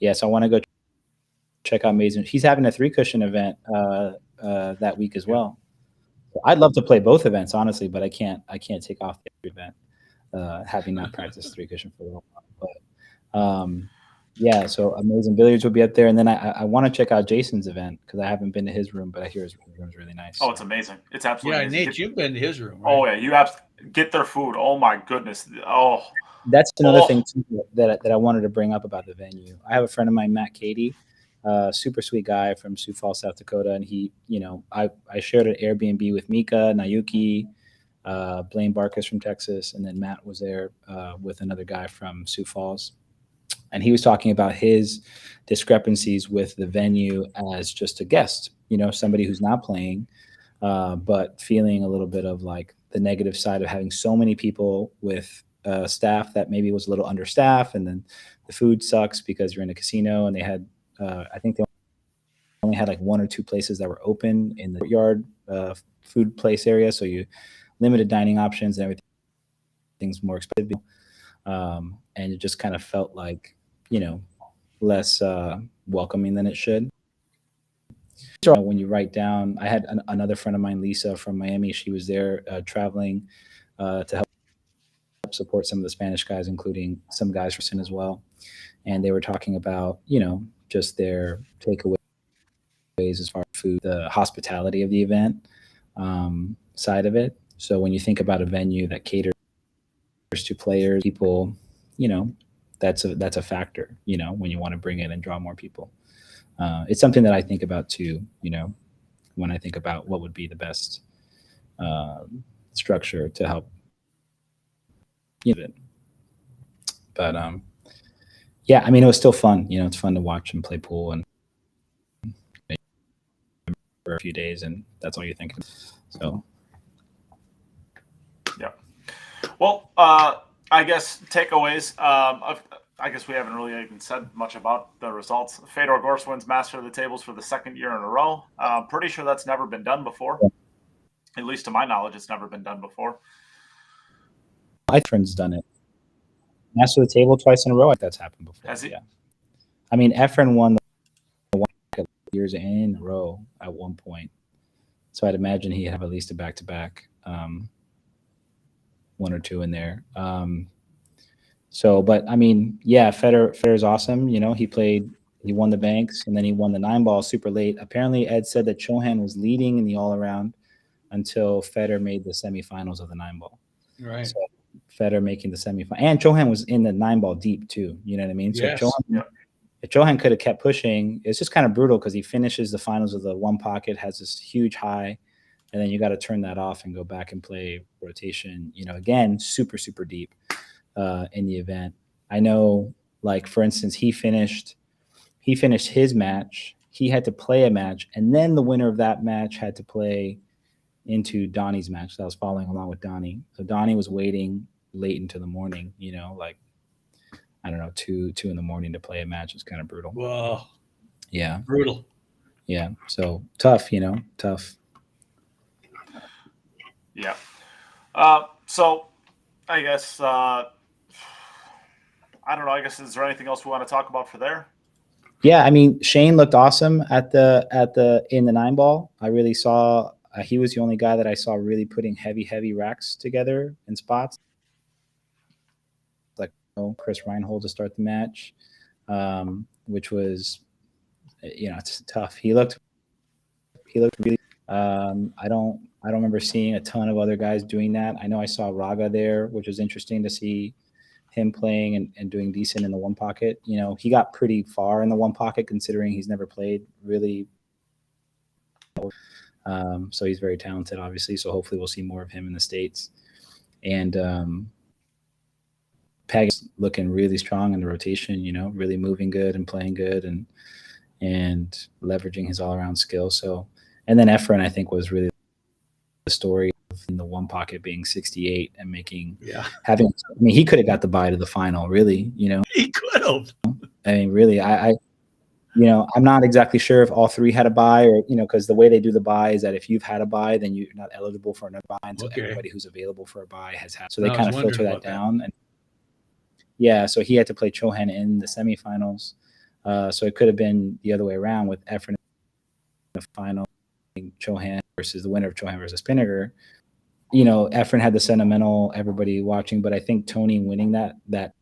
Yeah, so I want to go check out Amazing. He's having a 3-cushion event that week as well. So I'd love to play both events, honestly, but I can't take off the event, having not practiced 3-cushion for a little while. But yeah, so Amazing Billiards will be up there, and then I want to check out Jason's event because I haven't been to his room, but I hear his room is really nice. Oh, it's amazing! It's absolutely amazing. Nate, you've been to his room, right? Oh yeah, you have to get their food. Oh my goodness! Oh, that's another thing too, that I wanted to bring up about the venue. I have a friend of mine, Matt Cady, super sweet guy from Sioux Falls, South Dakota, and he, I shared an Airbnb with Mika, Nayuki, Blaine Barkas from Texas, and then Matt was there with another guy from Sioux Falls. And he was talking about his discrepancies with the venue as just a guest, somebody who's not playing, but feeling a little bit of like the negative side of having so many people with staff that maybe was a little understaffed, and then the food sucks because you're in a casino, and they had, I think they only had like 1 or 2 places that were open in the courtyard food place area, so you limited dining options and everything's more expensive. And it just kind of felt like, less welcoming than it should. So when you write down, I had another friend of mine, Lisa from Miami. She was there traveling to help support some of the Spanish guys, including some guys from Sin as well. And they were talking about, just their takeaways as far as food, the hospitality of the event side of it. So when you think about a venue that caters to players, people, that's a factor, when you want to bring in and draw more people. It's something that I think about too, when I think about what would be the best structure to help it. But yeah, I mean, it was still fun. It's fun to watch and play pool and for a few days, and that's all you're thinking. So yeah. Well, I guess takeaways. I guess we haven't really even said much about the results. Fedor Gorst wins Master of the Tables for the 2nd year in a row. Pretty sure that's never been done before. At least to my knowledge, it's never been done before. My friend's done it. Master of the Table twice in a row. That's happened before. Has he? Yeah. I mean, Efren won the 1 years in a row at one point. So I'd imagine he'd have at least a back-to-back, 1 or 2 in there. So, but I mean, yeah, Federer's awesome. He won the Banks, and then he won the 9-ball super late. Apparently, Ed said that Chohan was leading in the all-around until Federer made the semifinals of the 9-ball. Right. So Fedor making the semifinal, and Chohan was in the 9-ball deep too. You know what I mean? Yes. So if Chohan could have kept pushing, it's just kind of brutal because he finishes the finals with the one pocket, has this huge high, and then you got to turn that off and go back and play rotation. Again, super super deep in the event. I know, like for instance, he finished his match. He had to play a match, and then the winner of that match had to play into Donnie's match. So I was following along with Donnie. So Donnie was waiting late into the morning, like I don't know, 2 in the morning to play a match. It's kind of brutal. Whoa. Yeah. Brutal. Yeah. So tough, tough. Yeah. So I guess I don't know. I guess is there anything else we want to talk about for there? Yeah, I mean, Shane looked awesome in the 9-ball. I really saw he was the only guy that I saw really putting heavy racks together in spots. Like Chris Reinhold to start the match, which was it's tough. He looked really. I don't remember seeing a ton of other guys doing that. I know I saw Raga there, which was interesting to see him playing and doing decent in the one pocket. He got pretty far in the one pocket considering he's never played really. So he's very talented, obviously. So hopefully we'll see more of him in the States. And Peg is looking really strong in the rotation, really moving good and playing good and leveraging his all-around skill. So, and then Efren, I think, was really the story in the one pocket being 68 and he could have got the bye to the final, really, He could have. I mean, really, I'm not exactly sure if all three had a bye or, because the way they do the bye is that if you've had a bye, then you're not eligible for another bye. And so everybody who's available for a bye has had. So they kind of filter that down. And yeah, so he had to play Chohan in the semifinals. So it could have been the other way around with Efren in the final, Chohan versus the winner of Chohan versus Pinniger. Efren had the sentimental, everybody watching, but I think Tony winning that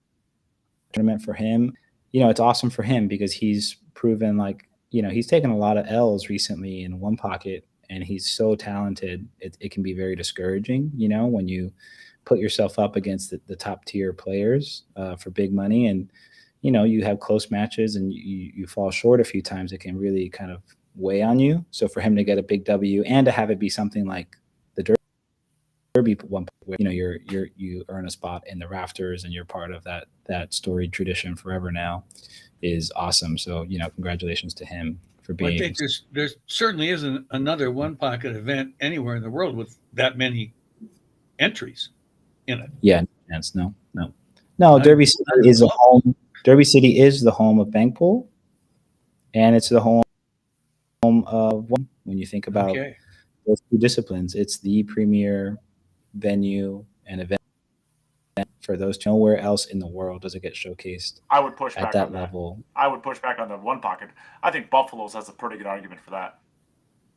tournament for him, it's awesome for him because he's proven he's taken a lot of L's recently in one pocket and he's so talented. It can be very discouraging, when you put yourself up against the top tier players for big money and, you have close matches and you fall short a few times. It can really kind of weigh on you. So for him to get a big W and to have it be something like the Derby one, where you earn a spot in the rafters and you're part of that storied tradition forever now, is awesome. So congratulations to him for being. I think there certainly isn't another one pocket event anywhere in the world with that many entries in it. Yeah, no. Derby City is a home. Derby City is the home of Bankpool, and it's the home of one. When you think about those two disciplines, it's the premier venue and event for those. Nowhere else in the world does it get showcased. I would push at back that on level. I would push back on the one pocket. I think Buffalo's has a pretty good argument for that.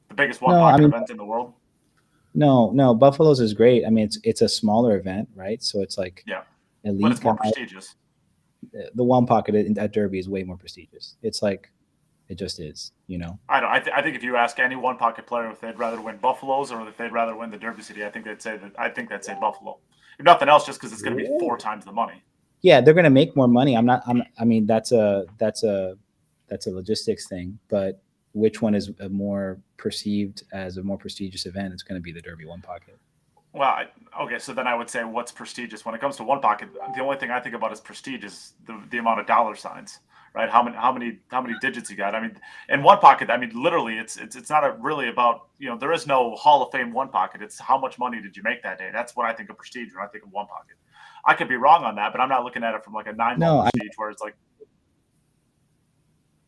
The biggest one pocket event in the world. No, Buffalo's is great. I mean, it's a smaller event, right? So it's like elite, but it's more prestigious. The one pocket at Derby is way more prestigious. It's like it just is, I think if you ask any one pocket player if they'd rather win Buffalo's or if they'd rather win the Derby City, I think they'd say Buffalo. If nothing else, just because it's going to be 4 times the money. Yeah, they're going to make more money. I mean, that's a logistics thing. But which one is more perceived as a more prestigious event? It's going to be the Derby one pocket. Well, okay, so then I would say what's prestigious when it comes to one pocket. The only thing I think about is prestige is the amount of dollar signs, right? How many digits you got? I mean, in one pocket, I mean, literally, it's not really about there is no Hall of Fame one pocket. It's how much money did you make that day? That's what I think of prestige when I think of one pocket. I could be wrong on that, but I'm not looking at it from like a 9-ball prestige where it's like.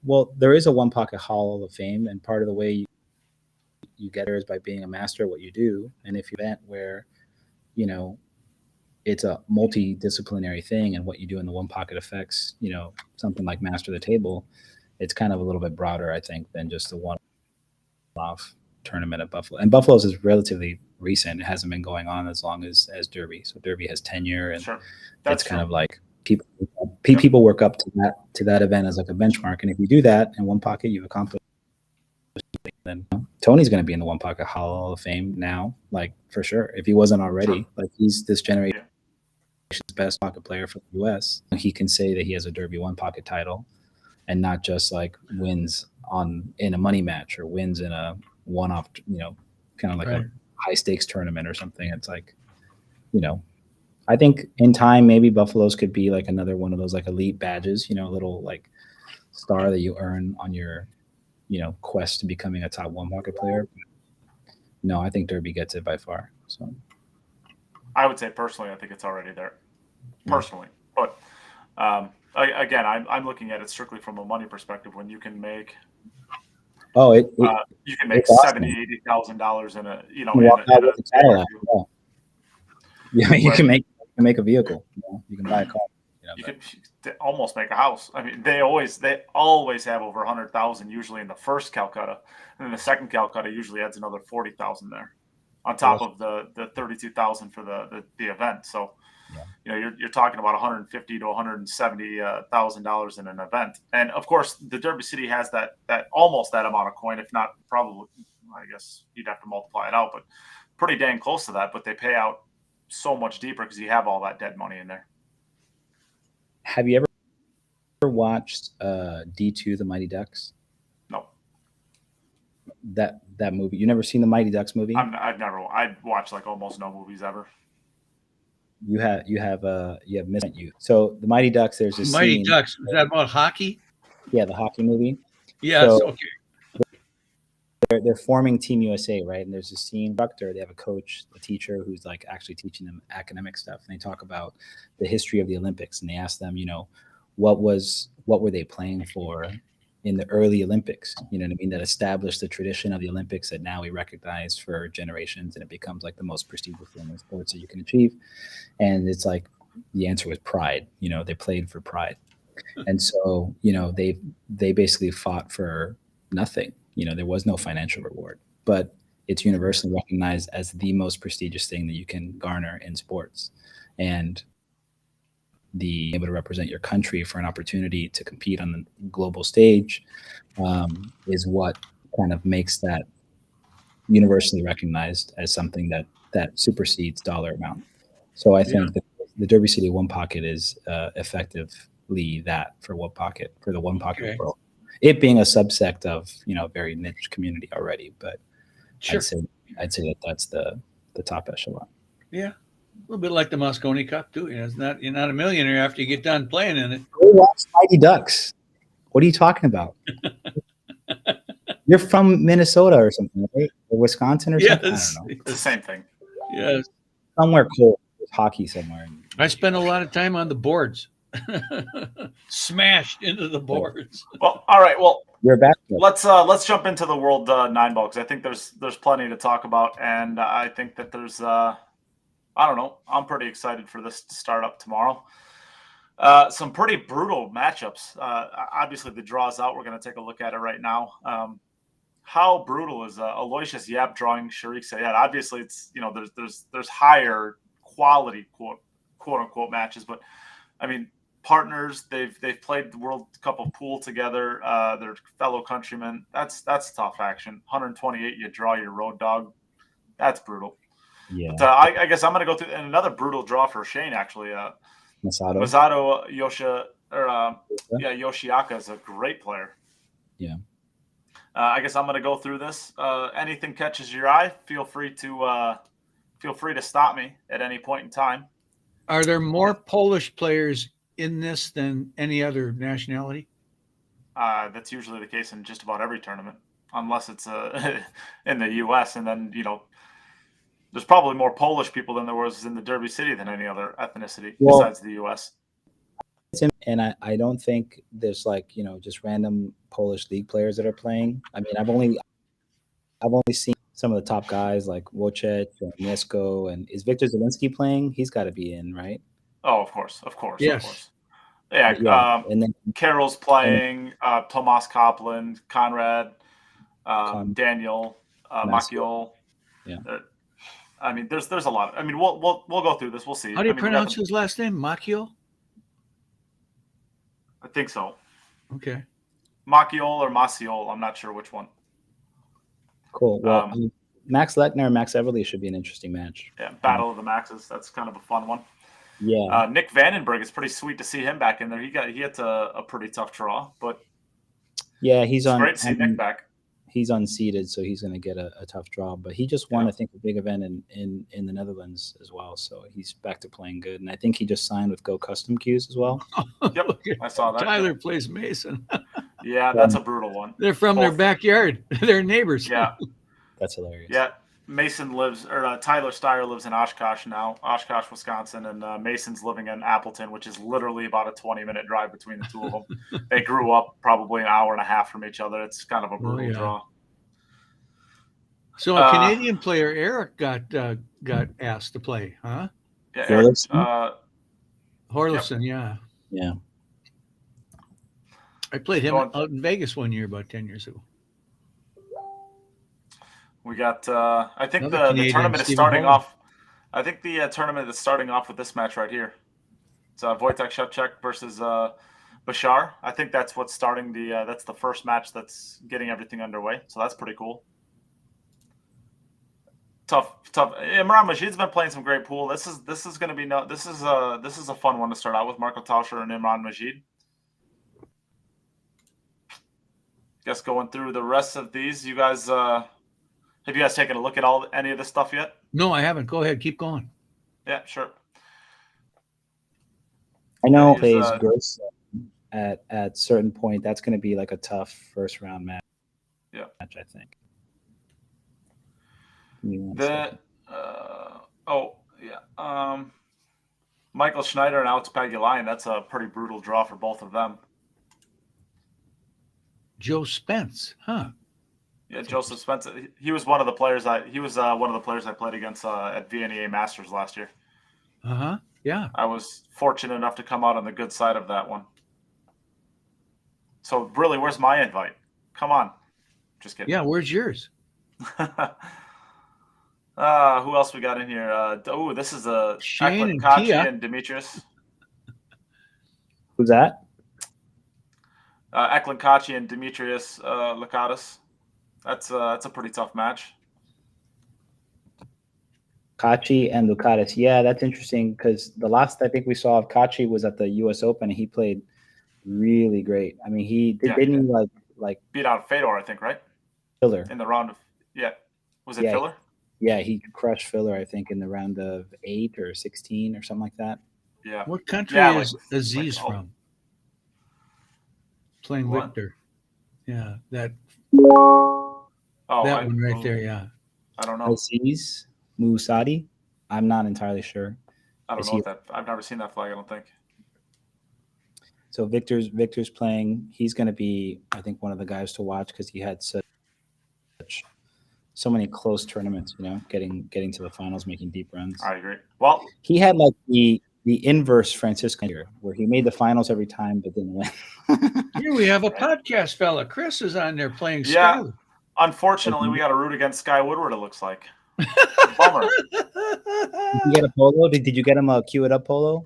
Well, there is a one pocket Hall of Fame, and part of the way you get there is by being a master at what you do. And if you event where, it's a multidisciplinary thing and what you do in the one pocket affects, something like master the table, it's kind of a little bit broader, I think, than just the one-off tournament at Buffalo. And Buffalo's is relatively recent. It hasn't been going on as long as Derby. So Derby has tenure and it's kind of like people work up to that event as like a benchmark. And if you do that in one pocket, you've accomplished. Then Tony's going to be in the one pocket Hall of Fame now, like for sure. If he wasn't already, like he's this generation best pocket player for the U.S., he can say that he has a Derby one pocket title, and not just like wins in a money match or wins in a one-off, kind of like Right. a high stakes tournament or something. It's like, I think in time maybe Buffaloes could be like another one of those like elite badges, a little like star that you earn on your, quest to becoming a top one pocket player. No, I think Derby gets it by far. So I would say personally, I think it's already there. Personally, but again, I'm looking at it strictly from a money perspective. When you can make, you can make it's awesome. $70,000-$80,000 in a, walk out with a Cadillac. Yeah, you can make a vehicle. You can buy a car. You could almost make a house. I mean, they always have over 100,000 usually in the first Calcutta, and then the second Calcutta usually adds another 40,000 there, on top of the 32,000 for the event. So, you're talking about 150 to 170,000 dollars in an event, and of course, the Derby City has that almost that amount of coin, if not probably. I guess you'd have to multiply it out, but pretty dang close to that. But they pay out so much deeper because you have all that dead money in there. Have you ever watched D2, The Mighty Ducks? No. That movie. You never seen the Mighty Ducks movie? I've watched like almost no movies ever. You have missed you. So the Mighty Ducks. There's this Mighty scene. Ducks. Is that about hockey? Yeah, the hockey movie. Yes. So, okay. They're forming Team USA, right? And there's a scene instructor. They have a coach, a teacher who's like actually teaching them academic stuff. And they talk about the history of the Olympics, and they ask them, what were they playing for in the early Olympics? You know what I mean? That established the tradition of the Olympics that now we recognize for generations, and it becomes like the most prestigious thing in sports that you can achieve. And it's like the answer was pride. They played for pride, and so they basically fought for nothing. There was no financial reward, but it's universally recognized as the most prestigious thing that you can garner in sports. And the able to represent your country for an opportunity to compete on the global stage is what kind of makes that universally recognized as something that supersedes dollar amount. So I think that the Derby City One Pocket is effectively that for the One Pocket world. It being a subsect of a very niche community already, but Sure. I'd say that's the top echelon. Yeah, a little bit like the Moscone Cup too. You're not a millionaire after you get done playing in it. Go watch Mighty Ducks. What are you talking about? You're from Minnesota or something, right? Or Wisconsin or something? I don't know. It's the same thing. Yes. Somewhere cool. There's hockey somewhere. I spent a lot of time on the boards. Smashed into the boards. Well, all right. Well, you're back. Let's jump into the World 9-ball, because I think there's plenty to talk about, and I think that there's I don't know. I'm pretty excited for this to start up tomorrow. Some pretty brutal matchups. Obviously, the draw's out. We're going to take a look at it right now. How brutal is Aloysius Yap drawing Sharik Sayed? Obviously, it's there's higher quality quote unquote matches, but I mean, partners. They've played the World Cup of Pool together. They're fellow countrymen. That's tough action. 128. You draw your road dog. That's brutal. Yeah. But, I guess I'm going to go through another brutal draw for Shane. Actually, Masato Yoshiaka is a great player. Yeah. I guess I'm going to go through this. Anything catches your eye, feel free to stop me at any point in time. Are there more Polish players in this than any other nationality? That's usually the case in just about every tournament, unless it's in the U.S. And then there's probably more Polish people than there was in the Derby City than any other ethnicity besides the U.S. And I don't think there's just random Polish league players that are playing. I mean, I've only seen some of the top guys like Wojciech and Niesko, and is Victor Zielinski playing? He's got to be in, right? Oh, of course. Yes. Of course. Yeah. And then Carol's playing. Tomas Copland, Conrad, Daniel, Makiol. Yeah. I mean, there's a lot. I mean, we'll go through this. We'll see. How do you pronounce his last name? Makiol? I think so. Okay. Makiol or Masiol. I'm not sure which one. Cool. Well, Max Lettner and Max Everly should be an interesting match. Yeah, Battle of the Maxes. That's kind of a fun one. Yeah, Nick Vandenberg, it's pretty sweet to see him back in there. He had a pretty tough draw, but yeah, he's it's on. great to see Nick back. He's unseeded, so he's going to get a tough draw. But he just won, Yeah. I think, a big event in the Netherlands as well. So he's back to playing good. And I think he just signed with Go Custom Cues as well. Yep, I saw that. Tyler Yep. plays Mason. Yeah, that's a brutal one. They're from their Both. backyard. They're neighbors. Yeah, That's hilarious. yeah. Mason lives, or Tyler Steyer lives in Oshkosh now, Oshkosh, Wisconsin, and Mason's living in Appleton, which is literally about a 20-minute drive between the two of them. They grew up probably an hour and a half from each other. It's kind of a brutal yeah. draw. So a Canadian player, Eric, got asked to play, huh? Yeah, Eric, Horlison, yeah. Yeah. I played him out in Vegas one year about 10 years ago. We got, I think Another the Canadian, tournament is Stephen starting Holland. off. I think the tournament is starting off with this match right here. It's Wojtek Szewczak versus Bashar. I think that's what's starting that's the first match that's getting everything underway. So that's pretty cool. Tough. Imran Majid's been playing some great pool. This is going to be this is a fun one to start out with. Marco Tauscher and Imran Majid. Guess going through the rest of these, you guys. Have you guys taken a look at any of this stuff yet? No, I haven't. Go ahead. Keep going. Yeah, sure. I know plays Gorst at certain point. That's going to be like a tough first round match. Yeah. I think. Michael Schneider and Alex Pagulayan. That's a pretty brutal draw for both of them. Joe Spence, huh? Yeah, Joseph Spence. He was one of the players. I played against at VNEA Masters last year. Yeah. I was fortunate enough to come out on the good side of that one. So really, where's my invite? Come on. Just kidding. Yeah, where's yours? Who else we got in here? This is Shane and Kachi Kia. and Demetrius. Who's that? Eklund Kachi and Demetrius Lakatos. That's a pretty tough match. Kachi and Lukatis. Yeah, that's interesting because the last I think we saw of Kachi was at the U.S. Open, and he played really great. I mean, he didn't like beat out Fedor, I think, right? Filler in the round of Was it Filler? Yeah, he crushed Filler, I think, in the round of 8 or 16 or something like that. Yeah. What country is Aziz from? Playing what? Victor. Yeah, that one right there. Yeah. I don't know. Aziz Musadi. I'm not entirely sure. I don't know that. I've never seen that flag. I don't think. So Victor's playing. He's going to be, I think, one of the guys to watch because he had so many close tournaments. You know, getting to the finals, making deep runs. I agree. Well, he had like the inverse Francisco here, where he made the finals every time but didn't win. Here we have a podcast fella. Chris is on there playing yeah. Sky. Unfortunately, we got to root against Sky Woodward. It looks like. Bummer. Did you get a polo? Did you get him a cue it up polo?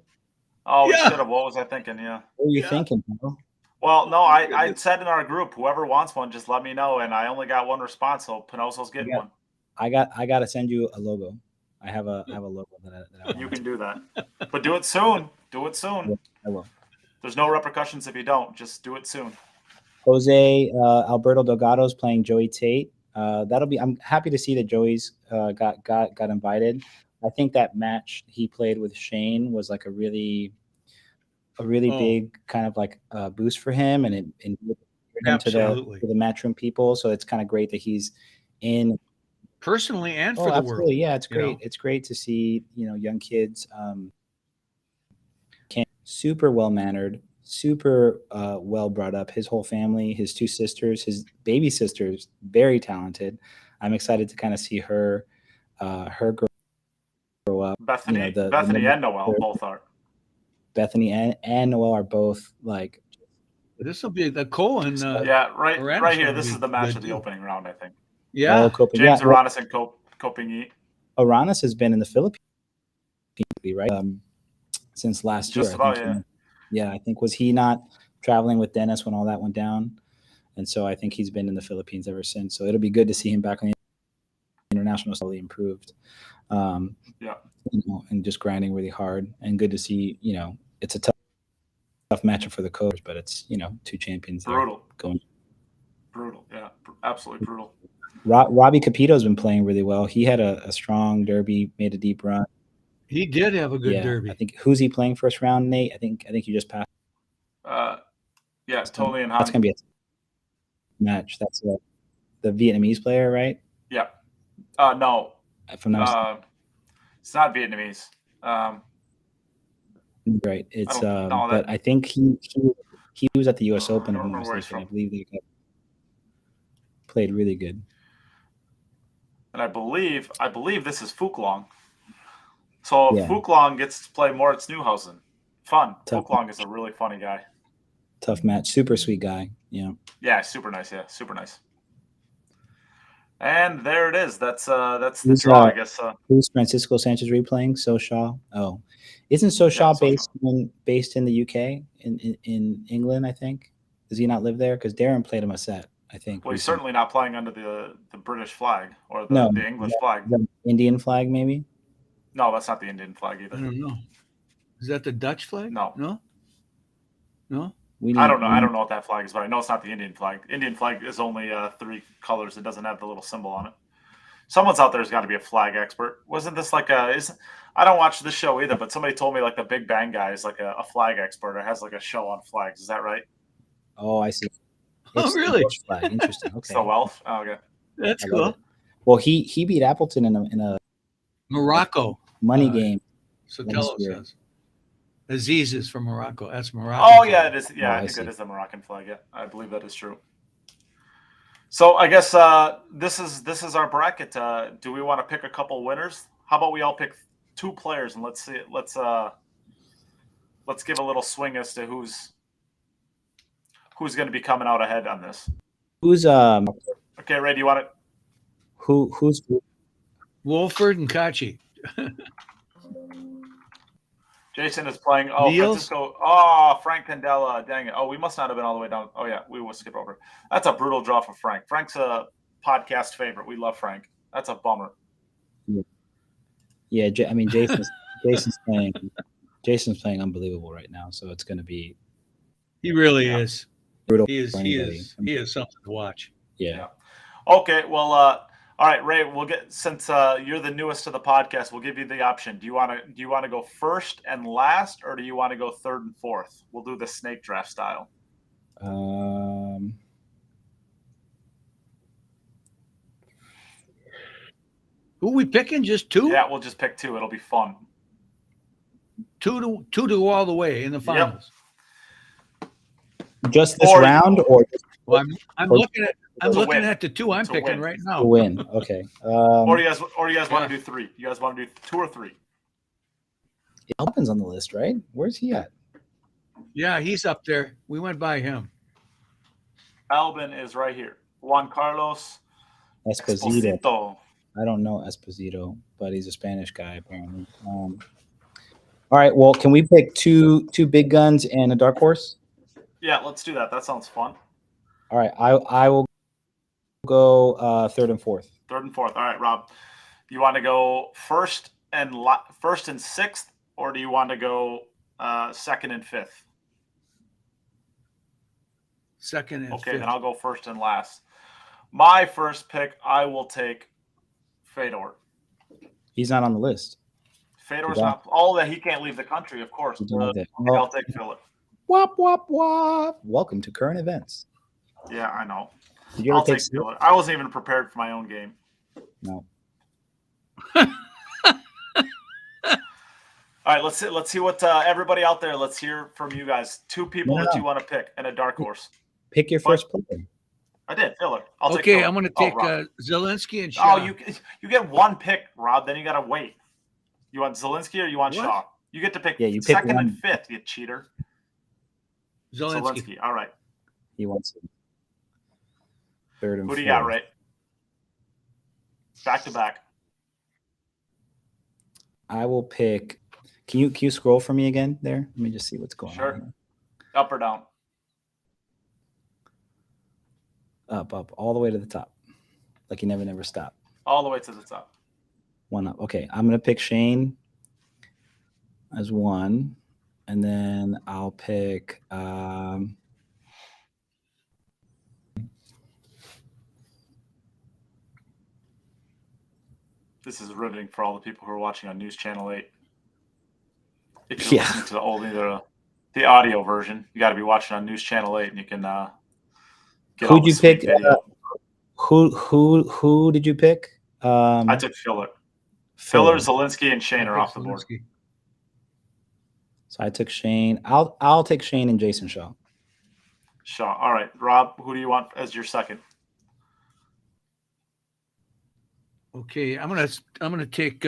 Oh, we should have. What was I thinking? Yeah. What were you thinking, bro? Well, no, I said in our group, whoever wants one, just let me know. And I only got one response, so Pinoso's getting one. I got to send you a logo. I have a logo that I you can do that, but do it soon. Do it soon. Yeah, I will. There's no repercussions if you don't. Just do it soon. Jose Alberto Delgado's playing Joey Tate. I'm happy to see that Joey's got invited. I think that match he played with Shane was like a really big kind of like boost for him, and it him to the Matchroom people. So it's kind of great that he's in personally and for the absolutely. world. Yeah, it's great. It's great to see young kids, super well mannered, super well brought up. His whole family, his 2 sisters, his baby sisters, very talented. I'm excited to kind of see her grow up. Bethany and Noel both are. Bethany and Noel are both like. This will be the Cohen. Right here. This is the match of the opening round, I think. Yeah, James Aranis and Coping. Aranis has been in the Philippines, right? Since last year. Just about, I think was he not traveling with Dennis when all that went down, and so I think he's been in the Philippines ever since. So it'll be good to see him back on the international slowly improved. Um, Yeah. and just grinding really hard, and good to see. It's a tough matchup for the coach, but it's two champions there Brutal. going. Brutal. Yeah. Absolutely brutal. Robbie Capito's been playing really well. He had a strong derby, made a deep run. He did have a good Yeah, derby. I think who's he playing first round, Nate? I think you just passed. Yeah, totally. And That's gonna be a match. That's the Vietnamese player, right? Yeah. No. If I'm not It's not Vietnamese. right. It's no, but I think he was at the U.S. Open. I If don't I'm not remember where he's mistaken. I from. believe they played really good. And I believe this is Phuc Long. So Yeah. Phuc Long gets to play Moritz Neuhausen. Fun. Tough. Phuc Long is a really funny guy. Tough match. Super sweet guy. Yeah. Yeah, super nice. Yeah, super nice. And there it is. That's the Who's, draw, I guess. Who's Francisco Sanchez replaying? Soshaw. Oh, isn't Soshaw based in the UK in England? I think. Does he not live there? Because Darren played him a set. I think. Well, he's recently. certainly not playing under the British flag or No, the English flag. The Indian flag, maybe. No, that's not the Indian flag I either. don't know. Is that the Dutch flag? No. No. I don't know. I don't know what that flag is, but I know it's not the Indian flag. Indian flag is only 3 colors. It doesn't have the little symbol on it. Someone's out there's got to be a flag expert. Wasn't this like I don't watch this show either, but somebody told me like the Big Bang guy is like a flag expert. It has like a show on flags. Is that right? Oh, I see. Oh, really? Flag. Interesting. Okay. So Welsh. Oh, okay. That's cool. Well, he beat Appleton in a Morocco money game. Sotelo says. Aziz is from Morocco. That's Morocco. Oh yeah, it is. Yeah, I think see. it is the Moroccan flag. Yeah, I believe that is true. So I guess this is our bracket. Do we want to pick a couple winners? How about we all pick 2 players and let's see. Let's give a little swing as to who's going to be coming out ahead on this. Who's Okay, Ray, do you want it? Who's Wolford and Kachi. Jason is playing. Niels? Francisco. Frank Candela. Dang it. We must not have been all the way down. Oh yeah, we will skip over. That's a brutal draw for Frank. Frank's a podcast favorite. We love Frank. That's a bummer. Yeah, I mean Jason's playing. Jason's playing unbelievable right now. So it's going to be. He really is. Brutal. He is something to watch. Yeah. Okay. Well. All right, Ray. We'll get since you're the newest to the podcast. We'll give you the option. Do you want to go first and last, or do you want to go third and fourth? We'll do the snake draft style. Who are we picking? Just 2? Yeah, we'll just pick 2. It'll be fun. 2 to go all the way in the finals. Just this round, or well, I'm looking at the 2 I'm picking right now. To win. Okay. Or you guys want to do 3? You guys want to do 2 or 3? Albin's on the list, right? Where's he at? Yeah, he's up there. We went by him. Albin is right here. Juan Carlos Esposito. I don't know Esposito, but he's a Spanish guy apparently. All right. Well, can we pick two big guns and a dark horse? Yeah, let's do that. That sounds fun. All right. I will go third and fourth. Third and fourth. All right, Rob. You want to go first and sixth, or do you want to go second and fifth? Second and okay, fifth. Then I'll go first and last. My first pick, I will take Fedor. He's not on the list. Fedor's not. All that he can't leave the country, of course. I'll take Philip. Wop wop wop! Welcome to current events. Yeah, I know. Did you ever take Philip? I wasn't even prepared for my own game. No. All right, let's see what everybody out there. Let's hear from you guys. 2 people that you want to pick and a dark horse. Pick your first player. I did, Filler. I'll take Filler. I'm going to take Zelensky and Oh, Shaw. you get 1 pick, Rob. Then you got to wait. You want Zelensky or you want Shaw? You get to pick second and fifth, you cheater. Zelensky. All right. He wants it. Third and fourth. Who do you got, Ray? Back to back. I will pick. Can you scroll for me again there? Let me just see what's going on. Sure. Up or down? Up, all the way to the top. Like you never stop. All the way to the top. One up. Okay, I'm gonna pick Shane as one, and then I'll pick. This is riveting for all the people who are watching on News Channel 8. If you're listening to the audio version, you got to be watching on News Channel 8, and you can get all Who'd the you sweet pick? video. Who did you pick? I took Filler. Filler, Zelensky, and Shane are off the board. So I took Shane. I'll take Shane and Jason Shaw. Shaw. All right, Rob, who do you want as your second? Okay, I'm gonna take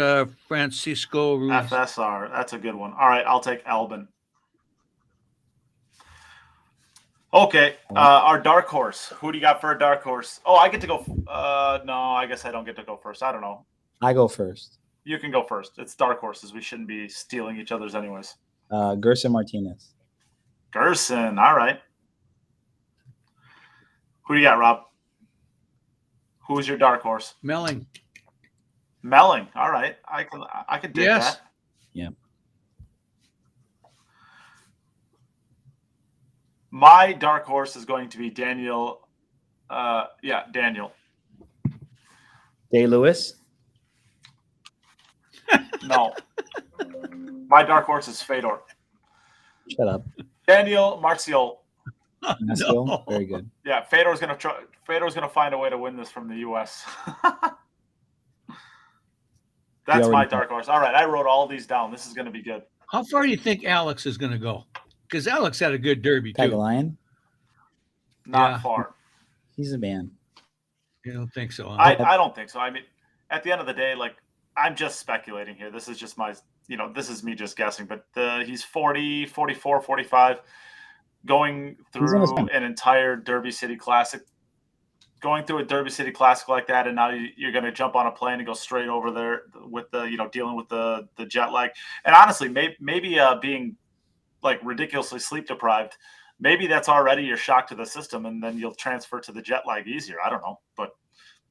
Francisco Ruiz. FSR. That's a good one. All right, I'll take Albin. Okay, our dark horse. Who do you got for a dark horse? Oh, I get to go. No, I guess I don't get to go first. I don't know. I go first. You can go first. It's dark horses. We shouldn't be stealing each other's anyways. Gerson Martinez. Gerson. All right. Who do you got, Rob? Who's your dark horse? Melling. Melling. All right. I can dig that. Yeah. My dark horse is going to be Daniel. Daniel. Day Lewis. No. My dark horse is Fedor. Shut up. Daniel Marcial. No. Very good. Yeah, Fedor's gonna find a way to win this from the U.S. That's my dark horse. All right, I wrote all these down. This is gonna be good. How far do you think Alex is gonna go? Because Alex had a good derby too. Pagalion? Not far. He's a man. You don't think so? Huh? I don't think so. I mean, at the end of the day, like, I'm just speculating here. This is just this is me just guessing. But he's 40, 44, 45, going through an entire Derby City Classic. Going through a Derby City Classic like that, and now you're going to jump on a plane and go straight over there with dealing with the jet lag. And honestly, maybe being like ridiculously sleep deprived, maybe that's already your shock to the system, and then you'll transfer to the jet lag easier. I don't know, but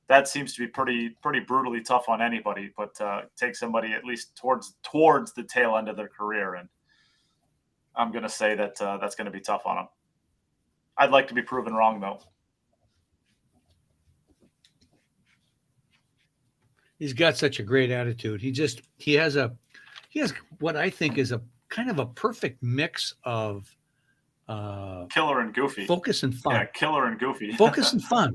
that seems to be pretty brutally tough on anybody. But take somebody at least towards the tail end of their career, and I'm going to say that that's going to be tough on them. I'd like to be proven wrong, though. He's got such a great attitude. He has what I think is a kind of a perfect mix of killer and goofy, focus and fun. Yeah, killer and goofy. Focus and fun.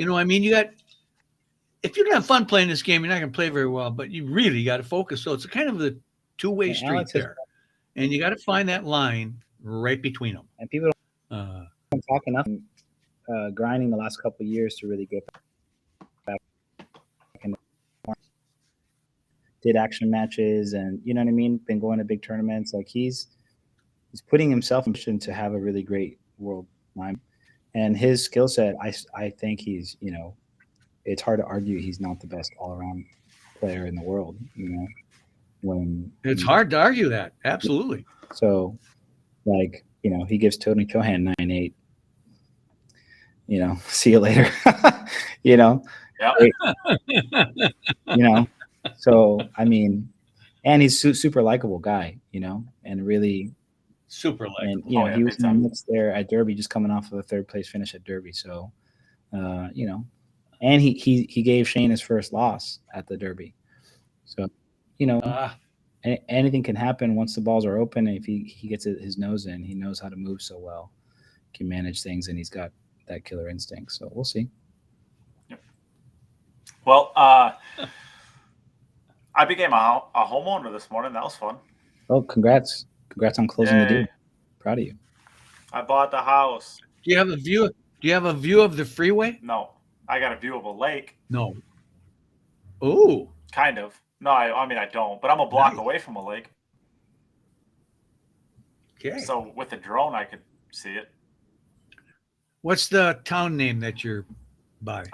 I mean, if you're gonna have fun playing this game, you're not gonna play very well, but you really got to focus. So it's a kind of the two-way street there, and you got to find that line right between them. And people don't talk enough. Grinding the last couple of years to really get back in. Did action matches, and you know what I mean. Been going to big tournaments. Like he's putting himself in position to have a really great world time, and his skill set. I think he's it's hard to argue he's not the best all around player in the world. When it's hard to argue that, absolutely. So, like he gives Tony Cohan 9-8. See you later. Yeah. So, I mean, and he's super likable guy, and really super likable. And, he was in the mix there at Derby, just coming off of a third place finish at Derby. So, and he gave Shane his first loss at the Derby. So, anything can happen once the balls are open. And if he gets his nose in, he knows how to move so well, can manage things, and he's got that killer instinct. So we'll see. Yep. Well, I became a homeowner this morning. That was fun. Oh, congrats on closing the deal. Proud of you. I bought the house. Do you have a view? Do you have a view of the freeway? No, I got a view of a lake. No. Oh. Kind of. No, I mean I don't, but I'm a block away from a lake. Okay. So with a drone, I could see it. What's the town name that you're by?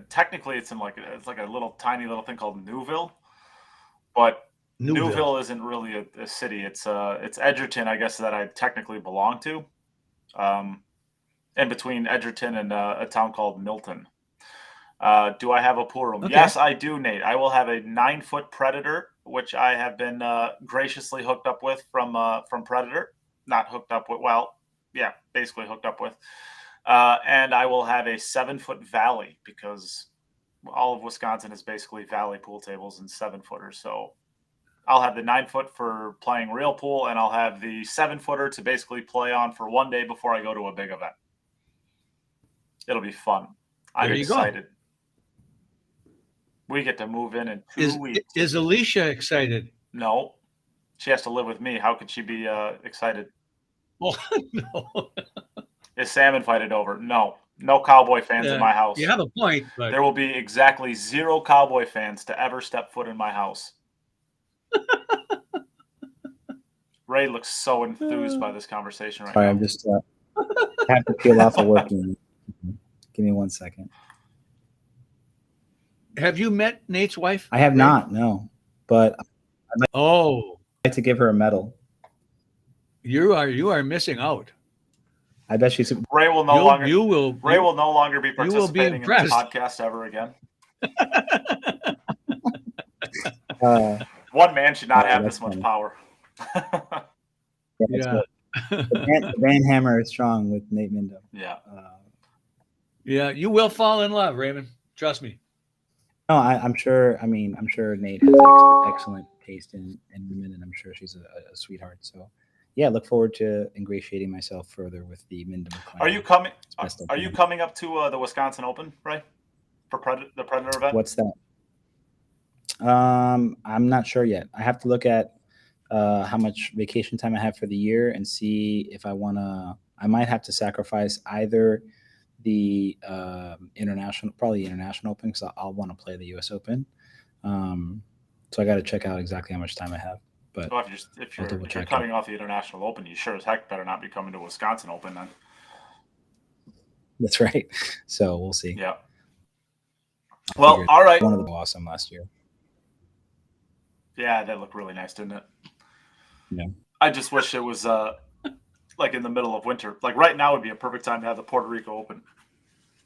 Technically, it's like a tiny little thing called Newville, but Newville isn't really a city. It's Edgerton, I guess, that I technically belong to. In between Edgerton and a town called Milton. Do I have a pool room? Okay. Yes, I do, Nate. I will have a 9-foot Predator, which I have been graciously hooked up with from Predator. Not hooked up with, well, yeah, basically hooked up with. And I will have a 7-foot Valley because all of Wisconsin is basically Valley pool tables and 7-footers. So I'll have the 9-foot for playing real pool, and I'll have the 7-footer to basically play on for one day before I go to a big event. It'll be fun. I'm There you go. excited. We get to move in 2 weeks. Is Alicia excited? No, she has to live with me. How could she be excited? Well, no. Is Sam invited over? No. No Cowboy fans in my house. You have a point, but There will be exactly 0 Cowboy fans to ever step foot in my house. Ray looks so enthused by this conversation right Sorry, now. I'm just have to peel off of work. Give me 1 second. have you met Nate's wife? I have Ray? not, no, but Oh, I'd like to give her a medal. you are missing out. I bet she's. Ray will no longer. Ray will no longer be you will be participating in this impressed. podcast ever again. One man should not have that's this much funny. power. Yeah. The band hammer is strong with Neight Mindham. Yeah. Yeah, you will fall in love, Raymond. Trust me. No, I'm sure. I mean, I'm sure Nate has excellent taste in women, and I'm sure she's a sweetheart. So, yeah, look forward to ingratiating myself further with the Mindham clan. Are you coming? best I Are can. you coming up to the Wisconsin Open, Ray, for the Predator event? What's that? I'm not sure yet. I have to look at how much vacation time I have for the year and see if I want to. I might have to sacrifice either the international open because I'll want to play the U.S. Open. So I got to check out exactly how much time I have. But Well, if you're cutting off the International Open, you sure as heck better not be coming to Wisconsin Open then. that's right. So we'll see. Yeah. Well, all right. One of them was awesome last year. Yeah, that looked really nice, didn't it? Yeah. I just wish it was like in the middle of winter. Like right now would be a perfect time to have the Puerto Rico Open.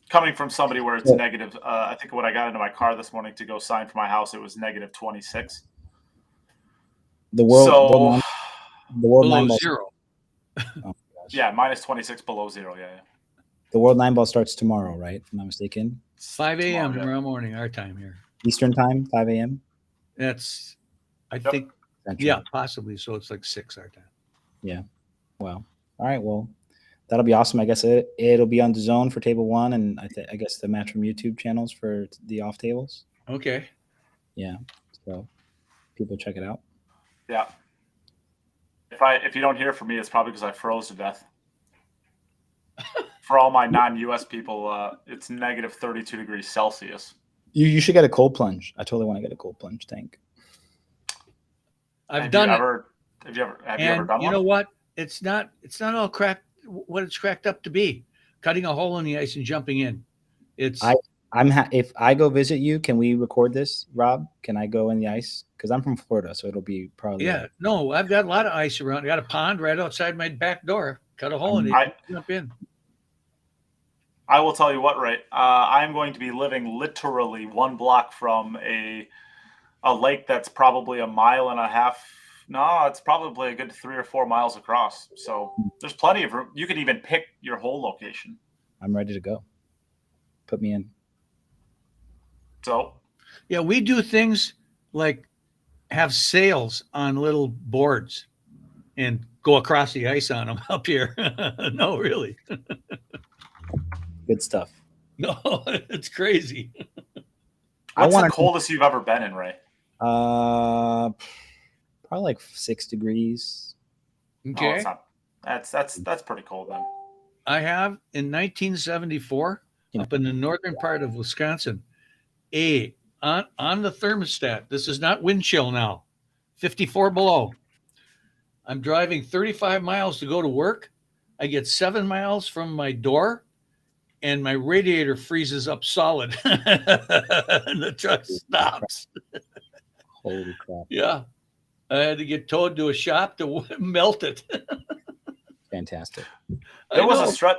Coming from somebody where it's negative, I think when I got into my car this morning to go sign for my house, it was negative 26. The world Below 9-ball. zero. Oh, gosh. Yeah, minus 26 below zero. Yeah. The World 9-ball starts tomorrow, right? If I'm not mistaken. 5 a.m. yeah. tomorrow morning, our time here. Eastern time, 5 a.m. That's, I Yep. think, Central. yeah, possibly. So it's like 6 our time. Yeah. Well, all right. Well, that'll be awesome. I guess it'll be on the zone for table one, and I guess the Match from YouTube channels for the off tables. Okay. Yeah. So people check it out. Yeah. If you don't hear from me, it's probably because I froze to death. For all my non-US people, it's negative 32 degrees Celsius. You should get a cold plunge. I totally want to get a cold plunge tank. I've done it. Have you ever done Oh. You one? know what? It's not all cracked what it's cracked up to be. Cutting a hole in the ice and jumping in. It's If I go visit you, can we record this, Rob? Can I go in the ice? Because I'm from Florida, so it'll be probably no, I've got a lot of ice around. I got a pond right outside my back door. Cut a hole in it, jump in. I will tell you what, Ray. I'm going to be living literally 1 block from a lake that's probably a mile and a half. No, it's probably a good 3 or 4 miles across. So there's plenty of room. You could even pick your whole location. I'm ready to go. Put me in. So Yeah, we do things like have sails on little boards and go across the ice on them up here. No, really. Good stuff. No, it's crazy. what's the coldest you've ever been in, Ray? Probably like 6 degrees. Okay. Oh, it's not. That's pretty cold then. I have in 1974 Yeah. up in the northern part of Wisconsin, on the thermostat. This is not wind chill now. 54 below. I'm driving 35 miles to go to work. I get 7 miles from my door, and my radiator freezes up solid, and the truck stops. Holy crap. Yeah. I had to get towed to a shop to melt it. Fantastic. There was a stretch.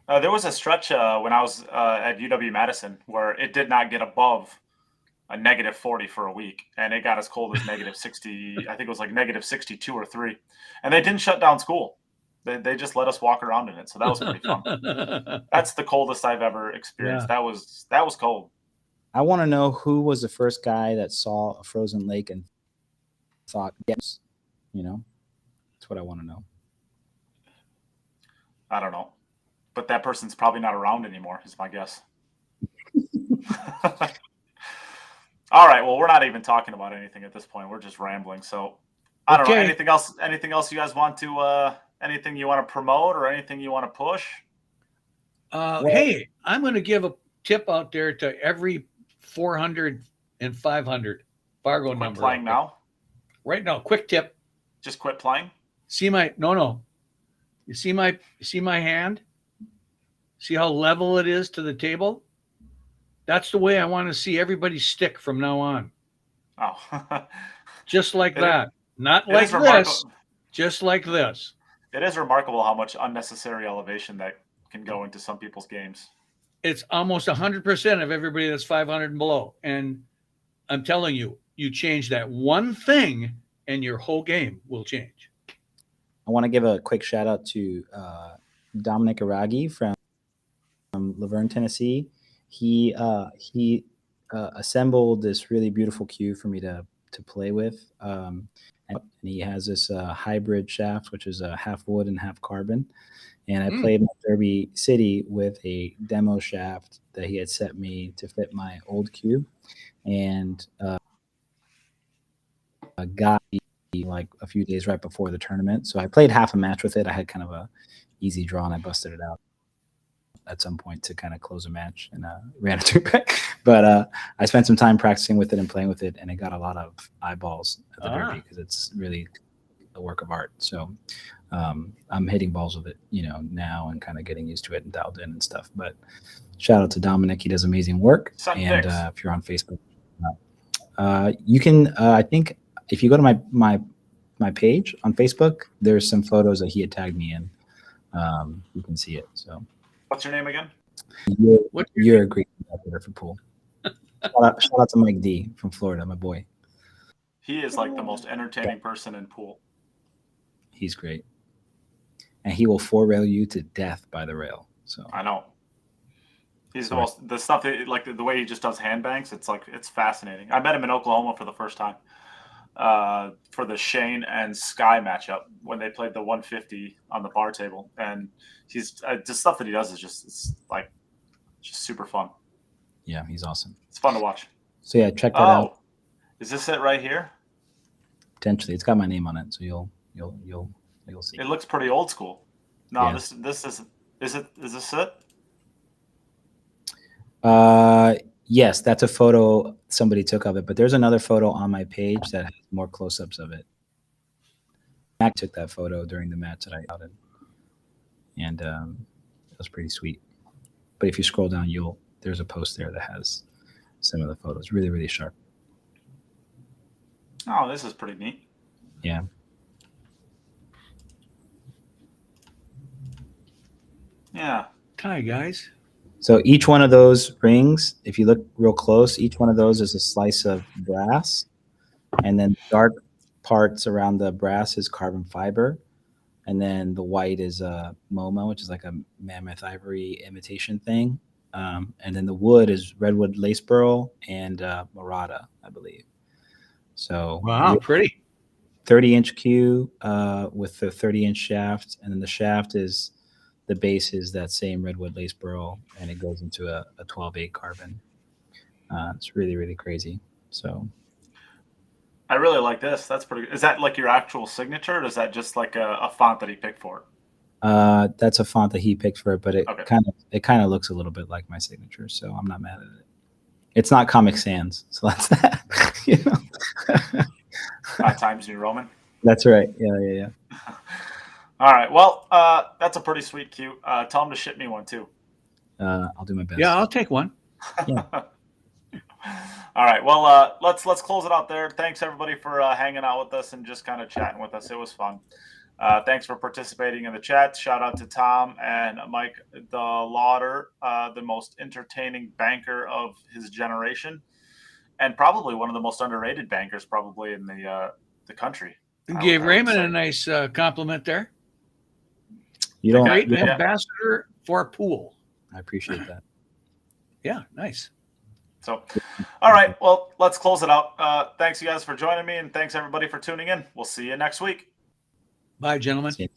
There was a stretch when I was at UW-Madison where it did not get above a -40 for a week, and it got as cold as -60. I think it was like -62 or 3, and they didn't shut down school. They just let us walk around in it, so that was pretty fun. That's the coldest I've ever experienced. Yeah. That was cold. I want to know who was the first guy that saw a frozen lake and thought, yes, you know, that's what I want to know. I don't know, but that person's probably not around anymore, is my guess. All right. Well, we're not even talking about anything at this point. We're just rambling. So I don't know. Okay. Anything else? Anything else you guys want to? Anything you want to promote or anything you want to push? Hey, I'm going to give a tip out there to every 400 and 500 Fargo Quit number. playing now. Right now, quick tip. Just quit playing. See my no. You see my hand? See how level it is to the table? That's the way I want to see everybody stick from now on. Oh, Just like It- that. Not it like is this. remarkable. Just like this. It is remarkable how much unnecessary elevation that can go into some people's games. It's almost 100% of everybody that's 500 and below. And I'm telling you, you change that one thing and your whole game will change. I want to give a quick shout out to Dominic Aragi from Laverne, Tennessee. He assembled this really beautiful cue for me to play with. And he has this hybrid shaft, which is half wood and half carbon. And I played my Derby City with a demo shaft that he had set me to fit my old cue, and got me like a few days right before the tournament. So I played half a match with it. I had kind of a easy draw, and I busted it out at some point to kind of close a match, and ran it through back. But I spent some time practicing with it and playing with it, and it got a lot of eyeballs at the Derby because it's really a work of art. So I'm hitting balls with it, now, and kind of getting used to it and dialed in and stuff. But shout out to Dominic. He does amazing work. And if you're on Facebook, you can, I think if you go to my page on Facebook, there's some photos that he had tagged me in. You can see it. So what's your name again? You're a great ambassador for pool. Shout out to Mike D from Florida, my boy. He is like the most entertaining person in pool. He's great. And he will four-rail you to death by the rail. So I know. He's the stuff that, like the way he just does hand banks. It's fascinating. I met him in Oklahoma for the first time for the Shane and Sky matchup when they played the 150 on the bar table, and he's the stuff that he does is just super fun. Yeah, he's awesome. It's fun to watch. So yeah, check that out. Is this it right here? Potentially, it's got my name on it, so you'll see. It looks pretty old school. No, Yeah. This is this it? Yes, that's a photo somebody took of it, but there's another photo on my page that has more close-ups of it. Mac took that photo during the match that I outed, and it was pretty sweet. But if you scroll down, there's a post there that has some of the photos. Really, really sharp. Oh, this is pretty neat. Yeah. Yeah. Hi, guys. So each one of those rings, if you look real close, each one of those is a slice of brass, and then dark parts around the brass is carbon fiber, and then the white is a MoMA, which is like a mammoth ivory imitation thing, and then the wood is redwood lace burl and Murata, I believe. So wow, pretty 30-inch cue with the 30-inch shaft, and then the shaft is. The base is that same redwood lace burl, and it goes into a 12-8 carbon. It's really, really crazy. So I really like this. That's pretty good. Is that like your actual signature, or is that just like a font that he picked for it? that's a font that he picked for it, but it kind of looks a little bit like my signature, so I'm not mad at it. It's not Comic Sans, so that's that. Times New Roman. That's right. Yeah. All right. Well, that's a pretty sweet cue. Tell him to ship me one too. I'll do my best. Yeah, I'll take one. Yeah. All right. Well, let's close it out there. Thanks everybody for hanging out with us and just kind of chatting with us. It was fun. Thanks for participating in the chat. Shout out to Tom and Mike the Lauder, the most entertaining banker of his generation, and probably one of the most underrated bankers probably in the country. Gave I would Raymond say. a nice compliment there. You The don't. great You don't- ambassador for pool. I appreciate that. Yeah, nice. So, all right. Well, let's close it out. Thanks, you guys, for joining me, and thanks, everybody, for tuning in. We'll see you next week. Bye, gentlemen. See you.